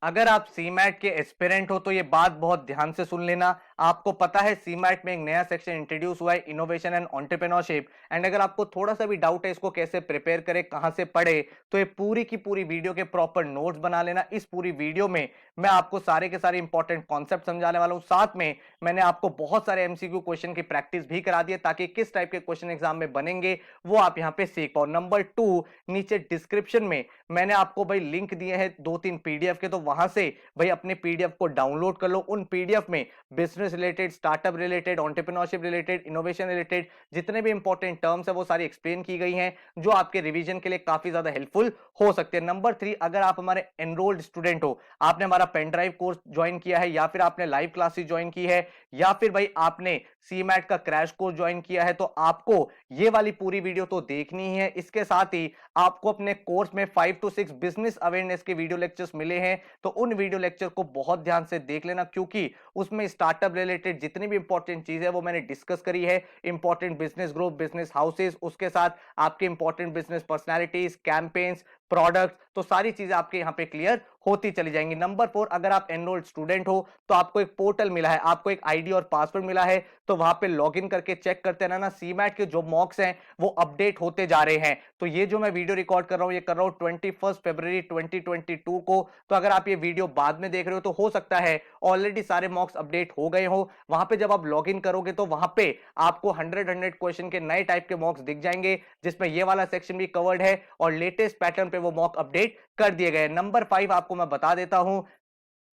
अगर आप सीमैट के एस्पिरेंट हो तो ये बात बहुत ध्यान से सुन लेना। आपको पता है सीमैट में एक नया सेक्शन इंट्रोड्यूस हुआ है, इनोवेशन एंड एंटरप्रेन्योरशिप। एंड अगर आपको थोड़ा सा भी डाउट है इसको कैसे प्रिपेयर करें, कहां से पढ़े, तो ये पूरी की पूरी वीडियो के प्रॉपर नोट्स बना लेना। इस पूरी वीडियो में मैं आपको सारे के सारे इंपॉर्टेंट कॉन्सेप्ट समझाने वाला हूं। साथ में मैंने आपको बहुत सारे एमसीक्यू क्वेश्चन की प्रैक्टिस भी करा दी है, ताकि किस टाइप के क्वेश्चन एग्जाम में बनेंगे वो आप यहां पे सीख पाओ। नंबर 2, नीचे डिस्क्रिप्शन में मैंने आपको भाई लिंक दिए हैं 2-3 पीडीएफ के, तो वहां से भाई अपने पीडीएफ को डाउनलोड कर लो। उन पीडीएफ में business related, startup related, entrepreneurship related, innovation related जितने भी इंपॉर्टेंट टर्म्स है वो सारी एक्सप्लेन की गई हैं, जो आपके रिवीजन के लिए काफी ज्यादा हेल्पफुल हो सकते हैं। नंबर 3, अगर आप हमारे एनरोल्ड स्टूडेंट हो, आपने हमारा पेन ड्राइव कोर्स ज्वाइन किया है, या फिर आपने लाइव क्लासेस ज्वाइन की है, या फिर भाई आपने सीमैट का क्रैश कोर्स ज्वाइन किया है, तो आपको ये वाली पूरी वीडियो तो देखनी ही है। इसके साथ ही आपको अपने कोर्स में 5 to 6 बिजनेस अवेयरनेस के वीडियो लेक्चर्स मिले हैं, तो उन वीडियो लेक्चर को बहुत ध्यान से देख लेना, क्योंकि उसमें स्टार्टअप रिलेटेड जितनी भी इंपॉर्टेंट चीजें वो मैंने डिस्कस करी है। Important business group, business houses, उसके साथ आपके important business personalities, campaigns, product, तो सारी चीजें आपके यहां पे क्लियर होती चली जाएंगी। नंबर 4, अगर आप एनरोल्ड स्टूडेंट हो तो आपको एक पोर्टल मिला है, आपको एक आईडी और पासवर्ड मिला है, तो वहां पे लॉगिन करके चेक करते रहना। सीमैट के जो मॉक्स हैं वो अपडेट होते जा रहे हैं। तो ये जो मैं वीडियो रिकॉर्ड कर रहा हूं, ये कर रहा हूं 21 फरवरी 2022 को। तो अगर आप ये वीडियो बाद में देख रहे हो तो हो सकता है ऑलरेडी सारे मॉक्स अपडेट हो गए हो। वहां पे जब आप लॉगिन करोगे तो वहां पे आपको 100 क्वेश्चन के नए टाइप के मॉक्स दिख जाएंगे, जिसमें ये वाला सेक्शन भी कवर्ड है और लेटेस्ट पैटर्न पे वो मॉक अपडेट कर दिए गए। नंबर 5 आपको मैं बता देता हूं,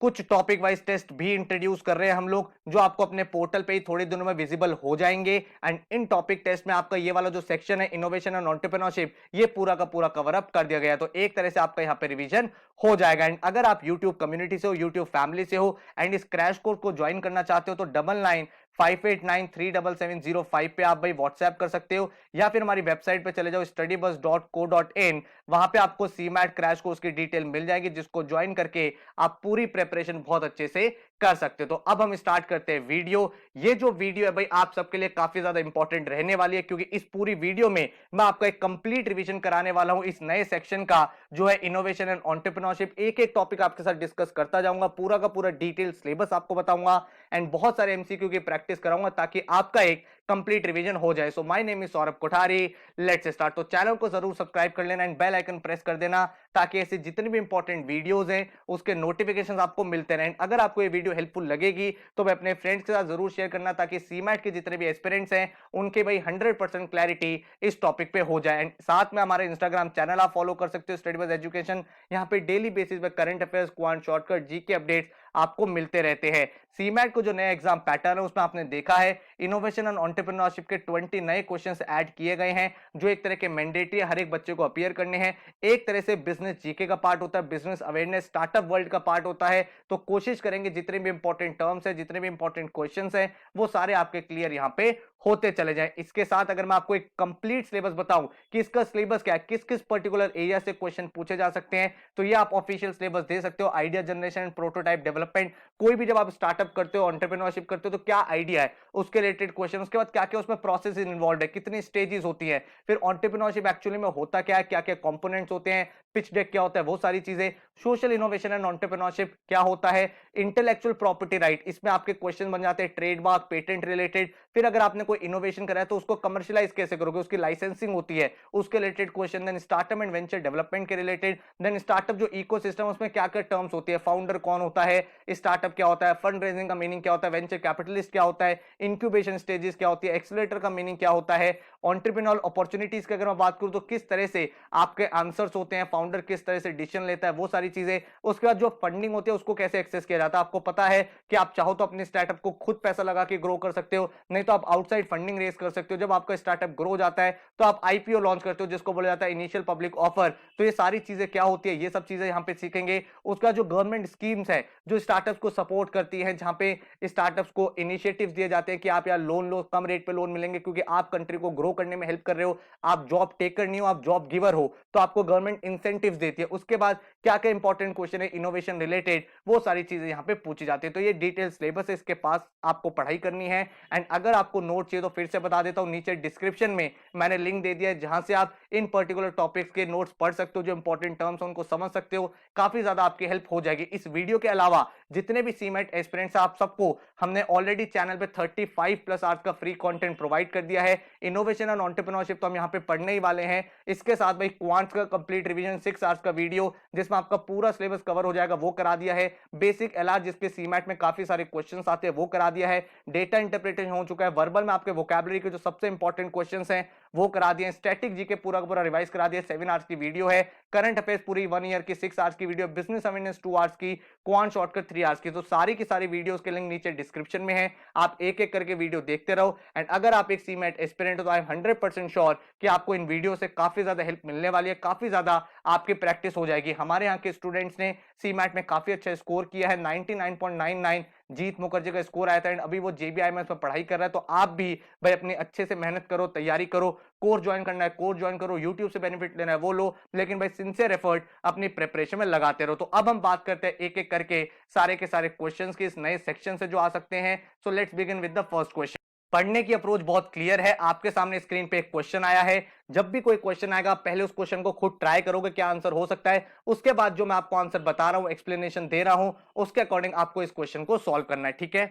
कुछ टॉपिक वाइज टेस्ट भी इंट्रोड्यूस कर रहे हैं हम लोग, जो आपको अपने पोर्टल पे ही थोड़े दिनों में विजिबल हो जाएंगे। एंड इन टॉपिक टेस्ट में आपका ये वाला जो सेक्शन है इनोवेशन एंड एंटरप्रेन्योरशिप, ये पूरा का पूरा कवर अप कर दिया गया है। तो एक तरह से आपका यहाँ पे रिवीजन हो जाएगा। एंड अगर आप यूट्यूब कम्युनिटी से हो, यूट्यूब फैमिली से हो, एंड इस क्रैश कोर्स को ज्वाइन करना चाहते हो, तो 9958937705 पे आप भाई व्हाट्सएप कर सकते हो, या फिर हमारी वेबसाइट पे चले जाओ studybus.co.in। वहां पे आपको सीमैट क्रैश कोर्स की डिटेल मिल जाएगी, जिसको ज्वाइन करके आप पूरी प्रेपरेशन बहुत अच्छे से कर सकते हो। तो अब हम स्टार्ट करते हैं वीडियो। ये जो वीडियो है भाई आप सबके लिए काफी ज्यादा इंपॉर्टेंट रहने वाली है, क्योंकि इस पूरी वीडियो में मैं आपको एक कंप्लीट रिवीजन कराने वाला हूं इस नए सेक्शन का, जो है इनोवेशन एंड एंटरप्रेन्योरशिप। एक एक टॉपिक आपके साथ डिस्कस करता जाऊंगा, पूरा का पूरा डिटेल सिलेबस आपको बताऊंगा, एंड बहुत सारे एमसीक्यू की प्रैक्टिस कराऊंगा, ताकि आपका एक कंप्लीट रिवीजन हो जाए। So my name is Saurabh Kothari, let's start. तो चैनल को जरूर सब्सक्राइब कर लेना एंड बेल आइकन प्रेस कर देना, ताकि ऐसे जितनी भी इंपॉर्टेंट वीडियोस हैं उसके नोटिफिकेशन आपको मिलते रहें। अगर आपको ये वीडियो हेल्पफुल लगेगी तो मैं अपने फ्रेंड्स के साथ जरूर शेयर करना, ताकि सीमैट के जितने भी एस्पिरेंट्स हैं उनके भाई 100% क्लैरिटी इस टॉपिक पे हो जाए। एंड साथ में हमारे इंस्टाग्राम चैनल आप फॉलो कर सकते हो, स्टडी बस एजुकेशन। यहाँ पे डेली बेसिस पे current affairs, quant, shortcut, GK updates आपको मिलते रहते हैं। सीमैट को जो नया एग्जाम पैटर्न है उसमें आपने देखा है इनोवेशन एंड एंटरप्रेन्योरशिप के 20 नए क्वेश्चंस ऐड किए गए हैं, जो एक तरह के मैंडेटरी हर एक बच्चे को अपीयर करने हैं। एक तरह से बिजनेस जीके का पार्ट होता है, बिजनेस अवेयरनेस स्टार्टअप वर्ल्ड का पार्ट होता है। तो कोशिश करेंगे जितने भी इंपॉर्टेंट टर्म्स है, जितने भी इंपॉर्टेंट क्वेश्चंस हैं, वो सारे आपके क्लियर यहाँ पे होते चले जाएं। इसके साथ अगर मैं आपको एक कंप्लीट सिलेबस बताऊं कि इसका सिलेबस क्या है, किस किस पर्टिकुलर एरिया से क्वेश्चन पूछे जा सकते हैं, तो ये आप ऑफिशियल सिलेबस दे सकते हो। Idea generation and prototype development, कोई भी जब आप स्टार्टअप करते हो, एंटरप्रेन्योरशिप करते हो, तो क्या आइडिया है उसके रिलेटेड क्वेश्चन, उसके बाद क्या क्या उसमें प्रोसेस इन्वॉल्व है, कितनी स्टेजेस होती है, फिर एंटरप्रेन्योरशिप एक्चुअली में होता क्या है, क्या क्या कंपोनेंट्स होते हैं, पिच डेक क्या होता है, वो सारी चीजें। सोशल इनोवेशन एंड एंटरप्रेन्योरशिप क्या होता है, इंटेलेक्चुअल प्रॉपर्टी राइट, इसमें आपके क्वेश्चन बन जाते हैं ट्रेडमार्क, पेटेंट रिलेटेड। फिर अगर आपने कोई इनोवेशन करा है तो उसको कमर्शियलाइज कैसे करोगे, उसकी लाइसेंसिंग होती है, उसके related question. Then startup and venture development के रिलेटेड, देन स्टार्टअप जो इकोसिस्टम उसमें क्या क्या टर्म्स होती है, फाउंडर कौन होता है, स्टार्टअप क्या होता है, फंड रेजिंग का मीनिंग क्या होता है, वेंचर कैपिटलिस्ट क्या होता है, इंक्यूबेशन स्टेजेस क्या होती है, एक्सीलरेटर का मीनिंग क्या होता है, एंटरप्रेन्योर अपॉर्चुनिटीज की अगर मैं बात करूं तो किस तरह से आपके आंसर्स होते हैं, फाउंडर किस तरह से डिसीजन लेता है, वो सारी चीजें। उसके बाद जो फंडिंग होती है उसको कैसे एक्सेस किया जाता है। आपको पता है कि आप चाहो तो अपने स्टार्टअप को खुद पैसा लगा के ग्रो कर सकते हो, नहीं तो आप आउटसाइड फंडिंग रेज कर सकते हो। जब आपका स्टार्टअप ग्रो जाता है तो आप आईपीओ लॉन्च करते हो, जिसको बोला जाता है इनिशियल पब्लिक ऑफर। तो ये सारी चीजें क्या होती है, ये सब चीजें यहाँ पे सीखेंगे। उसका जो गवर्नमेंट स्कीम्स है जो स्टार्टअप्स को सपोर्ट करती है, जहां पे स्टार्टअप्स को इनिशिएटिव्स दिए जाते हैं कि आप यार लोन लो, कम रेट पे लोन मिलेंगे, क्योंकि आप कंट्री को ग्रो करने में हेल्प कर रहे हो, आप जॉब टेकर नहीं हो, आप जॉब गिवर हो, तो आपको गवर्नमेंट इंसेंटिव्स देती है। उसके बाद क्या क्या इंपॉर्टेंट क्वेश्चन है इनोवेशन रिलेटेड, वो सारी चीजें यहाँ पे पूछी जाती है। तो ये डिटेल सिलेबस है, इसके पास आपको पढ़ाई करनी है। एंड अगर आपको नोट चाहिए तो फिर से बता देता हूं, नीचे डिस्क्रिप्शन में मैंने लिंक दे दिया है, जहां से आप इन पर्टिकुलर टॉपिक्स के नोट्स पढ़ सकते हो, जो इंपॉर्टेंट टर्म्स उनको समझ सकते हो, काफी ज्यादा आपकी हेल्प हो जाएगी। इस वीडियो के अलावा जितने भी सीमेट एस्पिरेंट्स आप सबको हमने ऑलरेडी चैनल पे 35 प्लस आवर्स का फ्री कंटेंट प्रोवाइड कर दिया है। इनोवेशन एंड एंटरप्रेन्योरशिप तो हम यहाँ पे पढ़ने ही वाले हैं, इसके साथ भाई क्वांट्स का कंप्लीट रिवीजन 6 आवर्स का वीडियो जिसमें आपका पूरा सिलेबस कवर हो जाएगा वो करा दिया है। बेसिक एलआर जिसके सीमेट में काफी सारे क्वेश्चंस आते हैं वो करा दिया है। डेटा इंटरप्रिटेशन हो चुका है, वर्बल में आपके वोकैबुलरी के जो सबसे इंपॉर्टेंट क्वेश्चंस हैं वो करा दिए। स्टैटिक जीके पूरा का पूरा रिवाइज करा दिया, 7 आवर्स की वीडियो है। करंट अफेयर्स पूरी 1 ईयर की 6 आवर्स की वीडियो, बिजनेस अवेयरनेस 2 आवर्स की, क्वांट शॉर्टकट 3 आवर्स की। तो सारी की सारी वीडियोस के लिंक नीचे डिस्क्रिप्शन में है, आप एक एक करके वीडियो देखते रहो। एंड अगर आप एक सीमेट एस्पिरेंट हो तो आई एम 100% श्योर कि आपको इन वीडियो से काफी ज्यादा हेल्प मिलने वाली है, काफी ज्यादा आपकी प्रैक्टिस हो जाएगी। हमारे यहाँ के स्टूडेंट्स ने सीमेट में काफी अच्छा स्कोर किया है, 99.99 जीत मुखर्जी का स्कोर आया था। एंड अभी वो जेबीआईएमएस में पढ़ाई कर रहा है। तो आप भी भाई अपनी अच्छे से मेहनत करो, तैयारी करो, कोर्स ज्वाइन करना है कोर्स ज्वाइन करो, यूट्यूब से बेनिफिट लेना है वो लो, लेकिन भाई सिंसियर एफर्ट अपनी प्रिपरेशन में लगाते रहो। तो अब हम बात करते हैं एक एक करके सारे के सारे क्वेश्चंस की, इस नए सेक्शन से जो आ सकते हैं। So let's begin with the first question. पढ़ने की अप्रोच बहुत क्लियर है, आपके सामने स्क्रीन पे एक क्वेश्चन आया है। जब भी कोई क्वेश्चन आएगा पहले उस क्वेश्चन को खुद ट्राई करोगे क्या आंसर हो सकता है, उसके बाद जो मैं आपको आंसर बता रहा हूं, एक्सप्लेनेशन दे रहा हूं, उसके अकॉर्डिंग आपको इस क्वेश्चन को सॉल्व करना है, ठीक है।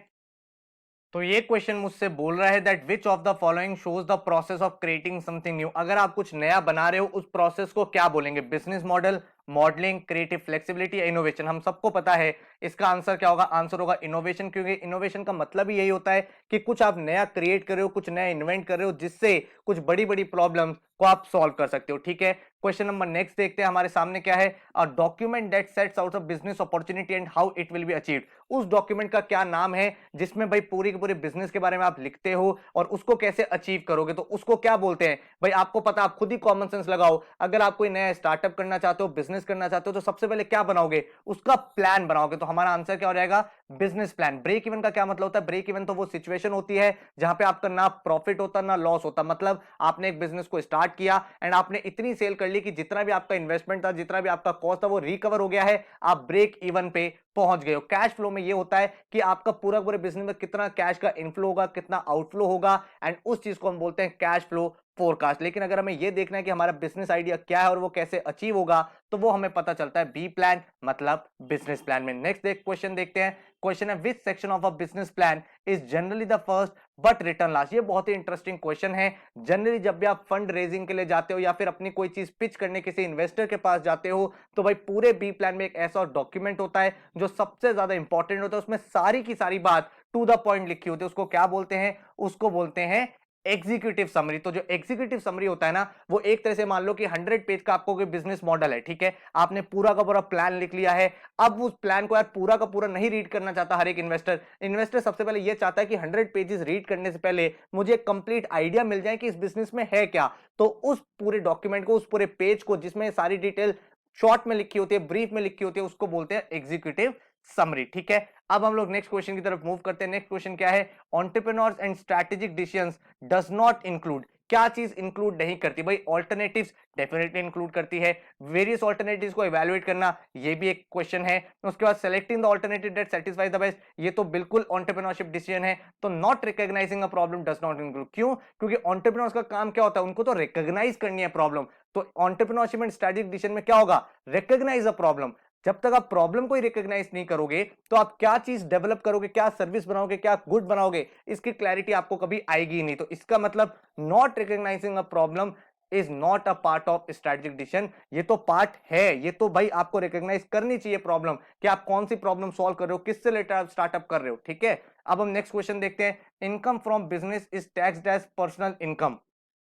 तो ये क्वेश्चन मुझसे बोल रहा है that which of the following shows the process of creating something new. अगर आप कुछ नया बना रहे हो उस प्रोसेस को क्या बोलेंगे, business model, modelling, creative flexibility या इनोवेशन। हम सबको पता है इसका आंसर क्या होगा, आंसर होगा इनोवेशन, क्योंकि इनोवेशन का मतलब ही यही होता है कि कुछ आप नया क्रिएट कर रहे हो, कुछ नया इन्वेंट कर रहे हो जिससे कुछ बड़ी बड़ी प्रॉब्लम्स को आप सॉल्व कर सकते हो, ठीक है। क्वेश्चन नंबर नेक्स्ट देखते हैं हमारे सामने क्या है। A document that sets out a business opportunity and how it will be achieved. उस डॉक्यूमेंट का क्या नाम है जिसमें भाई पूरी के पूरे बिजनेस के बारे में आप लिखते हो और उसको कैसे अचीव करोगे, तो उसको क्या बोलते हैं भाई। आपको पता, आप खुद ही कॉमन सेंस लगाओ। अगर आप कोई नया स्टार्टअप करना चाहते हो, बिजनेस करना चाहते हो, तो सबसे पहले क्या बनाओगे, उसका प्लान बनाओगे। तो हमारा आंसर क्या हो जाएगा, बिजनेस प्लान। ब्रेक इवन का क्या मतलब होता है, ब्रेक इवन तो वो सिचुएशन होती है जहां पे आपका ना प्रॉफिट होता ना लॉस होता। मतलब आपने एक बिजनेस को स्टार्ट किया एंड आपने इतनी सेल कर ली कि जितना भी आपका इन्वेस्टमेंट था, जितना भी आपका कॉस्ट था वो रिकवर हो गया है, आप ब्रेक इवन पे पहुंच गए हो। कैश फ्लो में ये होता है कि आपका पूरा पूरे बिजनेस में कितना कैश का इनफ्लो होगा, कितना आउटफ्लो होगा, एंड उस चीज को हम बोलते हैं कैश फ्लो फोरकास्ट। लेकिन अगर हमें यह देखना है कि हमारा बिजनेस आइडिया क्या है और वो कैसे अचीव होगा, तो वो हमें पता चलता है बी प्लान, मतलब बिजनेस प्लान में। नेक्स्ट क्वेश्चन देखते हैं। क्वेश्चन है which section of a business plan is generally the first but return last. ये बहुत ही इंटरेस्टिंग क्वेश्चन है। जनरली जब भी आप फंड रेजिंग के लिए जाते हो या फिर अपनी कोई चीज पिच करने किसी इन्वेस्टर के पास जाते हो, तो भाई पूरे बी प्लान में एक ऐसा डॉक्यूमेंट होता है जो सबसे ज्यादा इंपॉर्टेंट होता है। उसमें सारी की सारी बात टू द पॉइंट लिखी होती है। उसको क्या बोलते हैं, उसको बोलते हैं एग्जीक्यूटिव समरी। तो जो एग्जीक्यूटिव समरी होता है ना, वो एक तरह से मान लो कि 100 पेज का आपको कोई बिजनेस मॉडल है, ठीक है। आपने पूरा का पूरा प्लान लिख लिया है। अब उस प्लान को यार पूरा का पूरा नहीं रीड करना चाहता हर एक इन्वेस्टर। इन्वेस्टर सबसे पहले ये चाहता है कि 100 पेजेस रीड करने से पहले मुझे एक कंप्लीट आइडिया मिल जाए कि इस बिजनेस में है क्या। तो उस पूरे डॉक्यूमेंट को, उस पूरे पेज को जिसमें सारी डिटेल शॉर्ट में लिखी होती है, ब्रीफ में लिखी होती है, उसको बोलते हैं एग्जीक्यूटिव समरी, ठीक है। अब हम लोग नेक्स्ट क्वेश्चन की तरफ मूव करते हैं। नेक्स्ट क्वेश्चन क्या है, entrepreneurs and strategic decisions does not include. क्या चीज इंक्लूड नहीं करती भाई, ऑल्टरनेटिव्स डेफिनेटली इंक्लूड करती है। वेरियस ऑल्टरनेटिव्स को इवैल्यूएट करना, ये भी एक क्वेश्चन है। उसके बाद selecting the alternative that satisfies the best, ये तो बिल्कुल एंटरप्रेन्योरशिप डिसीजन है। तो not recognising a problem does not include. क्यों, क्योंकि एंटरप्रेन्योर्स का काम क्या होता है, उनको तो रिकॉग्नाइज करनी है प्रॉब्लम। तो एंटरप्रेन्योरशिप एंड स्ट्रेटेजिक डिसीजन में क्या होगा, रिकॉग्नाइज अ प्रॉब्लम। जब तक आप प्रॉब्लम को ही रिकॉग्नाइज नहीं करोगे तो आप क्या चीज डेवलप करोगे, क्या सर्विस बनाओगे, क्या गुड बनाओगे, इसकी क्लैरिटी आपको कभी आएगी ही नहीं। तो इसका मतलब not recognising a problem is not a part of strategic decision. ये तो पार्ट है, ये तो भाई आपको रिकॉग्नाइज करनी चाहिए प्रॉब्लम, कि आप कौन सी प्रॉब्लम सॉल्व कर रहे हो, किससे रिलेटेड आप स्टार्टअप कर रहे हो, ठीक है। अब हम नेक्स्ट क्वेश्चन देखते हैं। Income from business is taxed as personal income.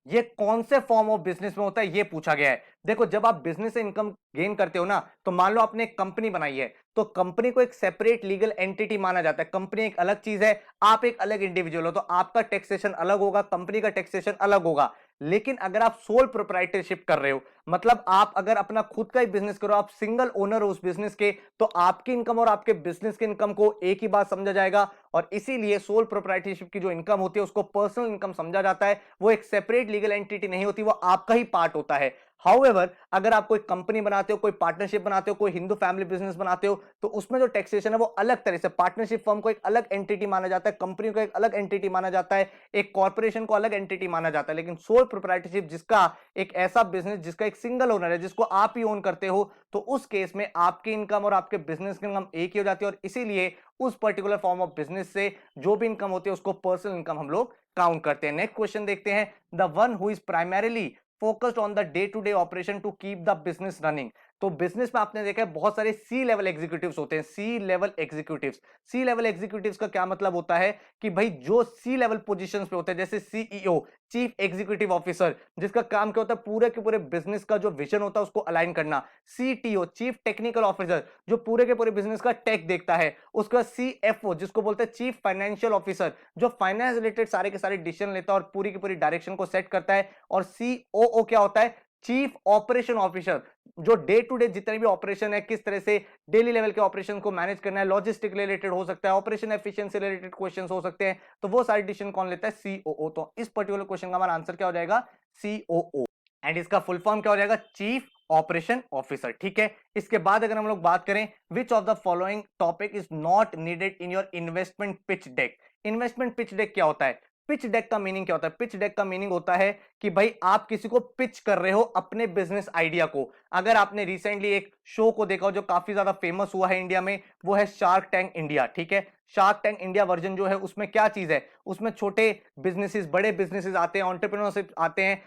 ये कौन से फॉर्म ऑफ बिजनेस में होता है, ये पूछा गया है। देखो, जब आप बिजनेस से इनकम गेन करते हो ना, तो मान लो आपने एक कंपनी बनाई है, तो कंपनी को एक सेपरेट लीगल एंटिटी माना जाता है। कंपनी एक अलग चीज है, आप एक अलग इंडिविजुअल हो, तो आपका टैक्सेशन अलग होगा, कंपनी का टैक्सेशन अलग होगा। लेकिन अगर आप सोल प्रोप्राइटरशिप कर रहे हो, मतलब आप अगर अपना खुद का ही बिजनेस करो, आप सिंगल ओनर हो उस बिजनेस के, तो आपकी इनकम और आपके बिजनेस की इनकम को एक ही बात समझा जाएगा। और इसीलिए सोल प्रोप्राइटरशिप की जो इनकम होती है उसको पर्सनल इनकम समझा जाता है। वो एक सेपरेट लीगल एंटिटी नहीं होती, वो आपका ही पार्ट होता है। हाउएवर, अगर आप कोई कंपनी बनाते हो, कोई पार्टनरशिप बनाते हो, कोई हिंदू फैमिली बिजनेस बनाते हो, तो उसमें जो टैक्सेशन है वो अलग तरह से, पार्टनरशिप फर्म को एक अलग एंटिटी माना जाता है, कंपनी को एक अलग एंटिटी माना जाता है, एक कॉर्पोरेशन को अलग एंटिटी माना जाता है। लेकिन सोल प्रोप्राइटरशिप, जिसका एक ऐसा बिजनेस जिसका एक सिंगल ओनर है, जिसको आप ही ओन करते हो, तो उस केस में आपकी इनकम और आपके बिजनेस की इनकम एक ही हो जाती है और इसीलिए उस पर्टिकुलर फॉर्म ऑफ बिजनेस से जो भी इनकम होती है उसको पर्सनल इनकम हम लोग काउंट करते हैं। नेक्स्ट क्वेश्चन देखते हैं, the one who is primarily focused on the day to day operation to keep the business running. तो बिजनेस में आपने देखा है बहुत सारे सी लेवल एग्जीक्यूटिव्स होते हैं, सी लेवल एग्जीक्यूटिव्स। सी लेवल एग्जीक्यूटिव्स का क्या मतलब होता है कि भाई जो सी लेवल पोजीशंस पे होते हैं, जैसे सीईओ, चीफ एग्जीक्यूटिव ऑफिसर, जिसका काम क्या होता है पूरे के पूरे बिजनेस का जो विजन होता है उसको अलाइन करना। सीटीओ, चीफ टेक्निकल ऑफिसर, जो पूरे के पूरे बिजनेस का टेक देखता है। उसके बाद सीएफओ, जिसको बोलते हैं चीफ फाइनेंशियल ऑफिसर, जो फाइनेंस रिलेटेड सारे के सारे डिसीजन लेता है और पूरी की पूरी डायरेक्शन को सेट करता है। और सीओओ क्या होता है, चीफ ऑपरेशन ऑफिसर, जो डे टू डे जितने भी ऑपरेशन है, किस तरह से डेली लेवल के ऑपरेशन को मैनेज करना है, लॉजिस्टिक रिलेटेड हो सकता है, ऑपरेशन एफिशिएंसी रिलेटेड क्वेश्चंस हो सकते हैं, तो वो सारे डिसीजन कौन लेता है, सीओओ। तो इस पर्टिकुलर क्वेश्चन का हमारा आंसर क्या हो जाएगा, सीओओ। एंड इसका फुल फॉर्म क्या हो जाएगा, चीफ ऑपरेशन ऑफिसर। ठीक है, इसके बाद अगर हम लोग बात करें, विच of the following topic is not needed in your investment pitch deck. Investment pitch deck क्या होता है, पिच डेक का मीनिंग क्या होता है, पिच डेक का मीनिंग होता है कि भाई आप किसी को पिच कर रहे हो अपने बिजनेस आइडिया को। अगर आपने रिसेंटली एक शो को देखा हो जो काफी ज्यादा फेमस हुआ है इंडिया में, वो है शार्क टैंक इंडिया। ठीक है, शार्क टैंक इंडिया वर्जन जो है उसमें क्या चीज है, उसमें छोटे बिजनेसेस, बड़े बिजनेसेस आते हैं, एंटरप्रेन्योरशिप आते हैं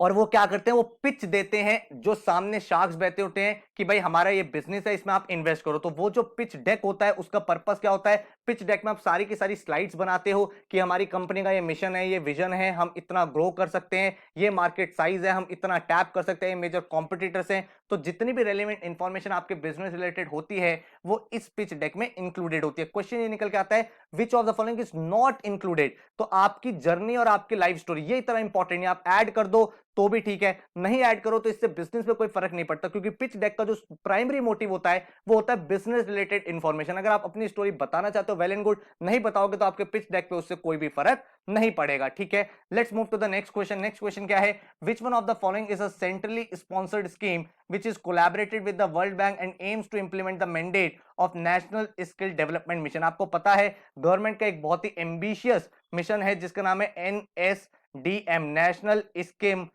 और वो क्या करते हैं, वो पिच देते हैं जो सामने शार्क्स बैठे होते हैं कि भाई हमारा ये बिजनेस है, इसमें आप इन्वेस्ट करो। तो वो जो पिच डेक होता है उसका पर्पस क्या होता है, पिच डेक में आप सारी की सारी स्लाइड्स बनाते हो कि हमारी कंपनी का ये मिशन है, ये विजन है, हम इतना ग्रो कर सकते हैं, ये मार्केट साइज है, हम इतना टैप कर सकते हैं, मेजर कॉम्पिटिटर्स हैं। तो जितनी भी रेलेवेंट इंफॉर्मेशन आपके बिजनेस रिलेटेड होती है वो इस पिच डेक में इंक्लूडेड होती है। क्वेश्चन ये निकल के आता है, विच of the following is not included. तो आपकी जर्नी और आपकी लाइफ स्टोरी ये इतना इंपॉर्टेंट है, आप ऐड कर दो तो भी ठीक है, नहीं ऐड करो तो इससे बिजनेस पे कोई फर्क नहीं पड़ता, क्योंकि पिच डेक का जो प्राइमरी मोटिव होता है वो होता है बिजनेस रिलेटेड इंफॉर्मेशन। अगर आप अपनी स्टोरी बताना चाहते हो वेल एंड गुड, नहीं बताओगे तो आपके पिच डेक पे उससे कोई भी फर्क नहीं पड़ेगा। ठीक है, let's move to the next question. Next question क्या है, which one of the following is a centrally sponsored scheme which is collaborated with the World Bank and aims to implement the mandate of National Skill Development Mission। आपको पता है government का एक बहुत ही ambitious mission है जिसका नाम है NSDM, national skill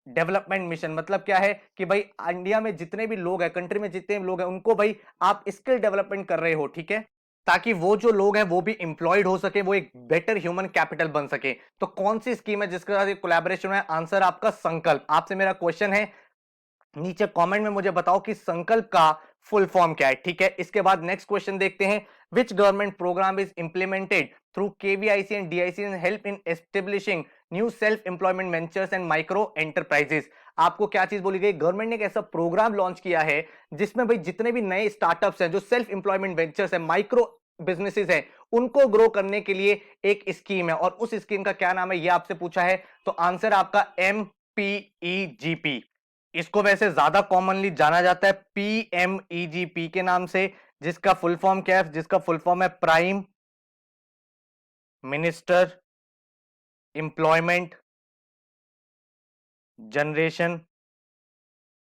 development mission. मतलब क्या है कि भाई इंडिया में जितने भी लोग हैं, कंट्री में जितने भी लोग हैं, उनको भाई आप स्किल डेवलपमेंट कर रहे हो। ठीक है, ताकि वो जो लोग हैं वो भी इंप्लॉयड हो सके, वो एक बेटर ह्यूमन कैपिटल बन सके। तो कौन सी स्कीम है जिसके साथ कोलैबोरेशन है, आंसर आपका संकल्प। आपसे मेरा क्वेश्चन है, नीचे कमेंट में मुझे बताओ कि संकल्प का फुल फॉर्म क्या है। ठीक है, इसके बाद नेक्स्ट क्वेश्चन देखते हैं, which government programme is implemented through KVIC and DIC and help in establishing new self employment ventures and micro enterprises. आपको क्या चीज बोली गई, गवर्नमेंट ने एक ऐसा प्रोग्राम लॉन्च किया है जिसमें भाई जितने भी नए स्टार्टअप्स हैं, जो सेल्फ एम्प्लॉयमेंट वेंचर्स है, माइक्रो बिजनेसेस हैं, उनको ग्रो करने के लिए एक स्कीम है। और उस स्कीम का क्या नाम है ये आपसे पूछा है, तो आंसर आपका MPEGP। इसको वैसे ज्यादा कॉमनली जाना जाता है PMEGP के नाम से, जिसका फुल फॉर्म क्या है, जिसका फुल फॉर्म है prime minister employment generation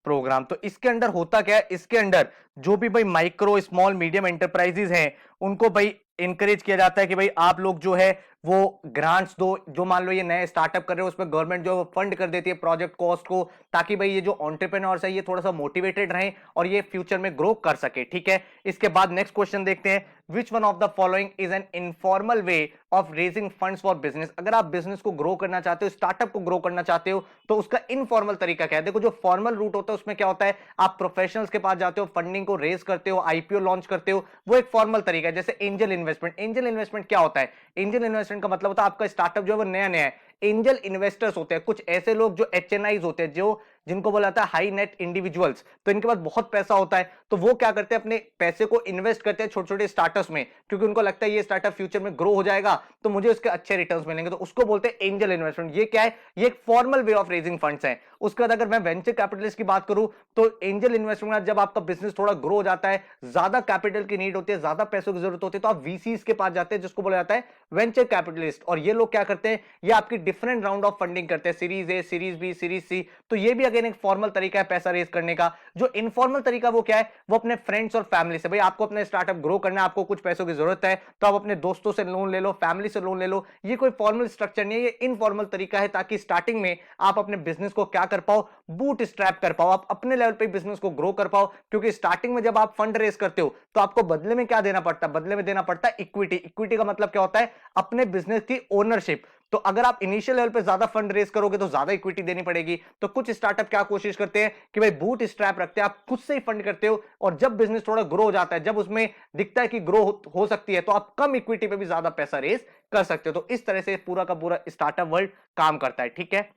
programme. तो इसके अंदर होता क्या है, इसके अंदर जो भी भाई माइक्रो स्मॉल मीडियम एंटरप्राइजेज हैं उनको भाई इंकरेज किया जाता है कि भाई आप लोग जो है वो ग्रांट्स दो। जो मान लो ये नए स्टार्टअप कर रहे हो उसमें गवर्नमेंट जो फंड कर देती है प्रोजेक्ट कॉस्ट को, ताकि भाई ये जो एंटरप्रेन्योर्स है ये थोड़ा सा मोटिवेटेड रहें और ये फ्यूचर में ग्रो कर सके। ठीक है, इसके बाद नेक्स्ट क्वेश्चन देखते हैं, विच one of the following is an informal way of raising funds for business. अगर आप बिजनेस को ग्रो करना चाहते हो, स्टार्टअप को ग्रो करना चाहते हो, तो उसका इनफॉर्मल तरीका क्या है। देखो, जो फॉर्मल रूट होता है उसमें क्या होता है, आप प्रोफेशनल्स के पास जाते हो, फंडिंग को रेज करते हो, आईपीओ लॉन्च करते हो, वो एक फॉर्मल तरीका है। जैसे एंजल इन्वेस्टमेंट। एंजल इन्वेस्टमेंट क्या होता है, एंजल इन्वेस्टमेंट का मतलब होता है आपका स्टार्टअप जो है वो नया नया है। एंजल इन्वेस्टर्स होते हैं कुछ ऐसे लोग जो HNIs होते हैं, जो जिनको बोला जाता है हाई नेट इंडिविजुअल्स। तो इनके पास बहुत पैसा होता है, तो वो क्या करते हैं, अपने पैसे को इन्वेस्ट करते हैं छोटे छोटे स्टार्टअप्स में, क्योंकि उनको लगता है ये स्टार्टअप फ्यूचर में ग्रो हो जाएगा तो मुझे उसके अच्छे रिटर्न्स मिलेंगे। तो उसको बोलते हैं एंजल इन्वेस्टमेंट। ये क्या है, ये एक formal way of raising funds है। उसके बाद अगर मैं वेंचर कैपिटलिस्ट की बात करूं, तो एंजल इन्वेस्टमेंट जब आपका बिजनेस थोड़ा ग्रो हो जाता है, ज्यादा कैपिटल की नीड होती है, ज्यादा पैसों की जरूरत होती है, तो आप VCs के पास जाते हैं जिसको बोला जाता है वेंचर कैपिटलिस्ट। और ये लोग क्या करते हैं, ये आपकी डिफरेंट राउंड ऑफ फंडिंग करते हैं, series A, series B, series C। तो ये भी अगेन एक फॉर्मल तरीका है पैसा रेज करने का। जो इनफॉर्मल तरीका वो क्या है, वो अपने फ्रेंड्स और फैमिली से। भाई आपको अपने स्टार्टअप ग्रो करना है, आपको कुछ पैसों की जरूरत है, तो आप अपने दोस्तों से लोन ले लो, फैमिली से लोन ले लो। ये कोई फॉर्मल स्ट्रक्चर नहीं है, ये इनफॉर्मल तरीका है, ताकि स्टार्टिंग में आप अपने बिजनेस को क्या कर पाओ, बूट स्ट्रैप कर पाओ, आप अपने लेवल पे बिजनेस को ग्रो कर पाओ। क्योंकि स्टार्टिंग में जब आप फंड रेज करते हो तो आपको बदले में क्या देना पड़ता है, बदले में देना पड़ता है इक्विटी। इक्विटी का मतलब क्या होता है, अपने बिजनेस की ओनरशिप। तो अगर आप इनिशियल लेवल पे ज्यादा फंड रेज करोगे तो ज्यादा इक्विटी देनी पड़ेगी। तो कुछ स्टार्टअप क्या कोशिश करते हैं कि भाई बूट स्ट्रैप रखते हैं, आप खुद से ही फंड करते हो, और जब बिजनेस थोड़ा ग्रो हो जाता है, जब उसमें दिखता है कि ग्रो हो सकती है, तो आप कम इक्विटी पे भी ज्यादा पैसा रेज कर सकते हो। तो इस तरह से पूरा का पूरा स्टार्टअप वर्ल्ड काम करता है, ठीक है।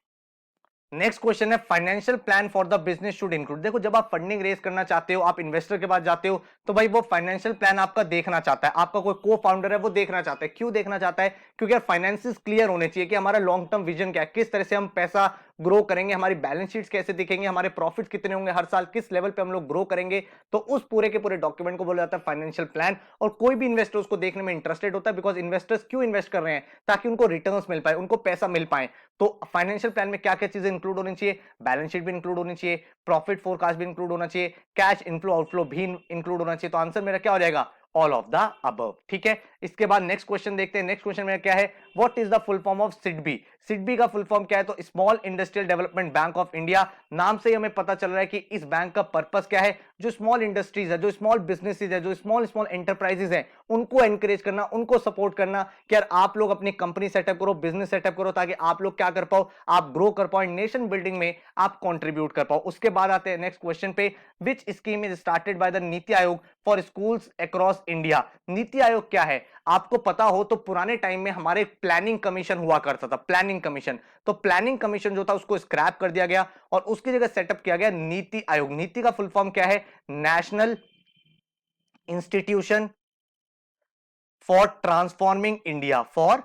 नेक्स्ट क्वेश्चन है, financial plan for the business should include. देखो जब आप फंडिंग रेज करना चाहते हो, आप इन्वेस्टर के पास जाते हो, तो भाई वो फाइनेंशियल प्लान आपका देखना चाहता है, आपका कोई को फाउंडर है वो देखना चाहता है। क्यों देखना चाहता है, क्योंकि यार फाइनेंसिस क्लियर होने चाहिए कि हमारा लॉन्ग टर्म विजन क्या है, किस तरह से हम पैसा ग्रो करेंगे, हमारी बैलेंस शीट्स कैसे दिखेंगे, हमारे प्रॉफिट्स कितने होंगे हर साल, किस लेवल पे हम लोग ग्रो करेंगे। तो उस पूरे के पूरे डॉक्यूमेंट को बोला जाता है फाइनेंशियल प्लान। और कोई भी इन्वेस्टर उसको देखने में इंटरेस्टेड होता है, बिकॉज इन्वेस्टर्स क्यों इन्वेस्ट कर रहे हैं, ताकि उनको रिटर्न्स मिल पाए, उनको पैसा मिल पाए। तो फाइनेंशियल प्लान में क्या क्या चीजें इंक्लूड होनी चाहिए, बैलेंस शीट भी इंक्लूड होनी चाहिए, प्रॉफिट फोरकास्ट भी इंक्लूड होना चाहिए, कैश इनफ्लो आउटफ्लो भी इंक्लूड होना चाहिए। तो आंसर मेरा क्या हो जाएगा, ऑल ऑफ द अबव, ठीक है। इसके बाद नेक्स्ट क्वेश्चन देखते हैं। नेक्स्ट क्वेश्चन में क्या है, what is the full form of SIDBI. SIDBI का फुल फॉर्म क्या है, तो small industrial development bank of India. नाम से ही हमें पता चल रहा है कि इस बैंक का पर्पस क्या है, जो स्मॉल इंडस्ट्रीज है, जो स्मॉल बिजनेसेस है, जो स्मॉल स्मॉल एंटरप्राइजेस है, उनको एनकरेज करना, उनको सपोर्ट करना कि यार आप लोग अपनी कंपनी सेटअप करो, बिजनेस सेटअप करो, ताकि आप लोग क्या कर पाओ, आप ग्रो कर पाओ, नेशन बिल्डिंग में आप कंट्रीब्यूट कर पाओ। उसके बाद आते हैं नेक्स्ट क्वेश्चन पे, विच scheme is started by the NITI Aayog for schools across India. NITI Aayog क्या है, आपको पता हो तो पुराने टाइम में हमारे प्लानिंग कमीशन हुआ करता था, प्लानिंग कमीशन। तो प्लानिंग कमीशन जो था उसको स्क्रैप कर दिया गया और उसकी जगह सेटअप किया गया नीति आयोग। नीति का फुल फॉर्म क्या है, national institution for transforming India, for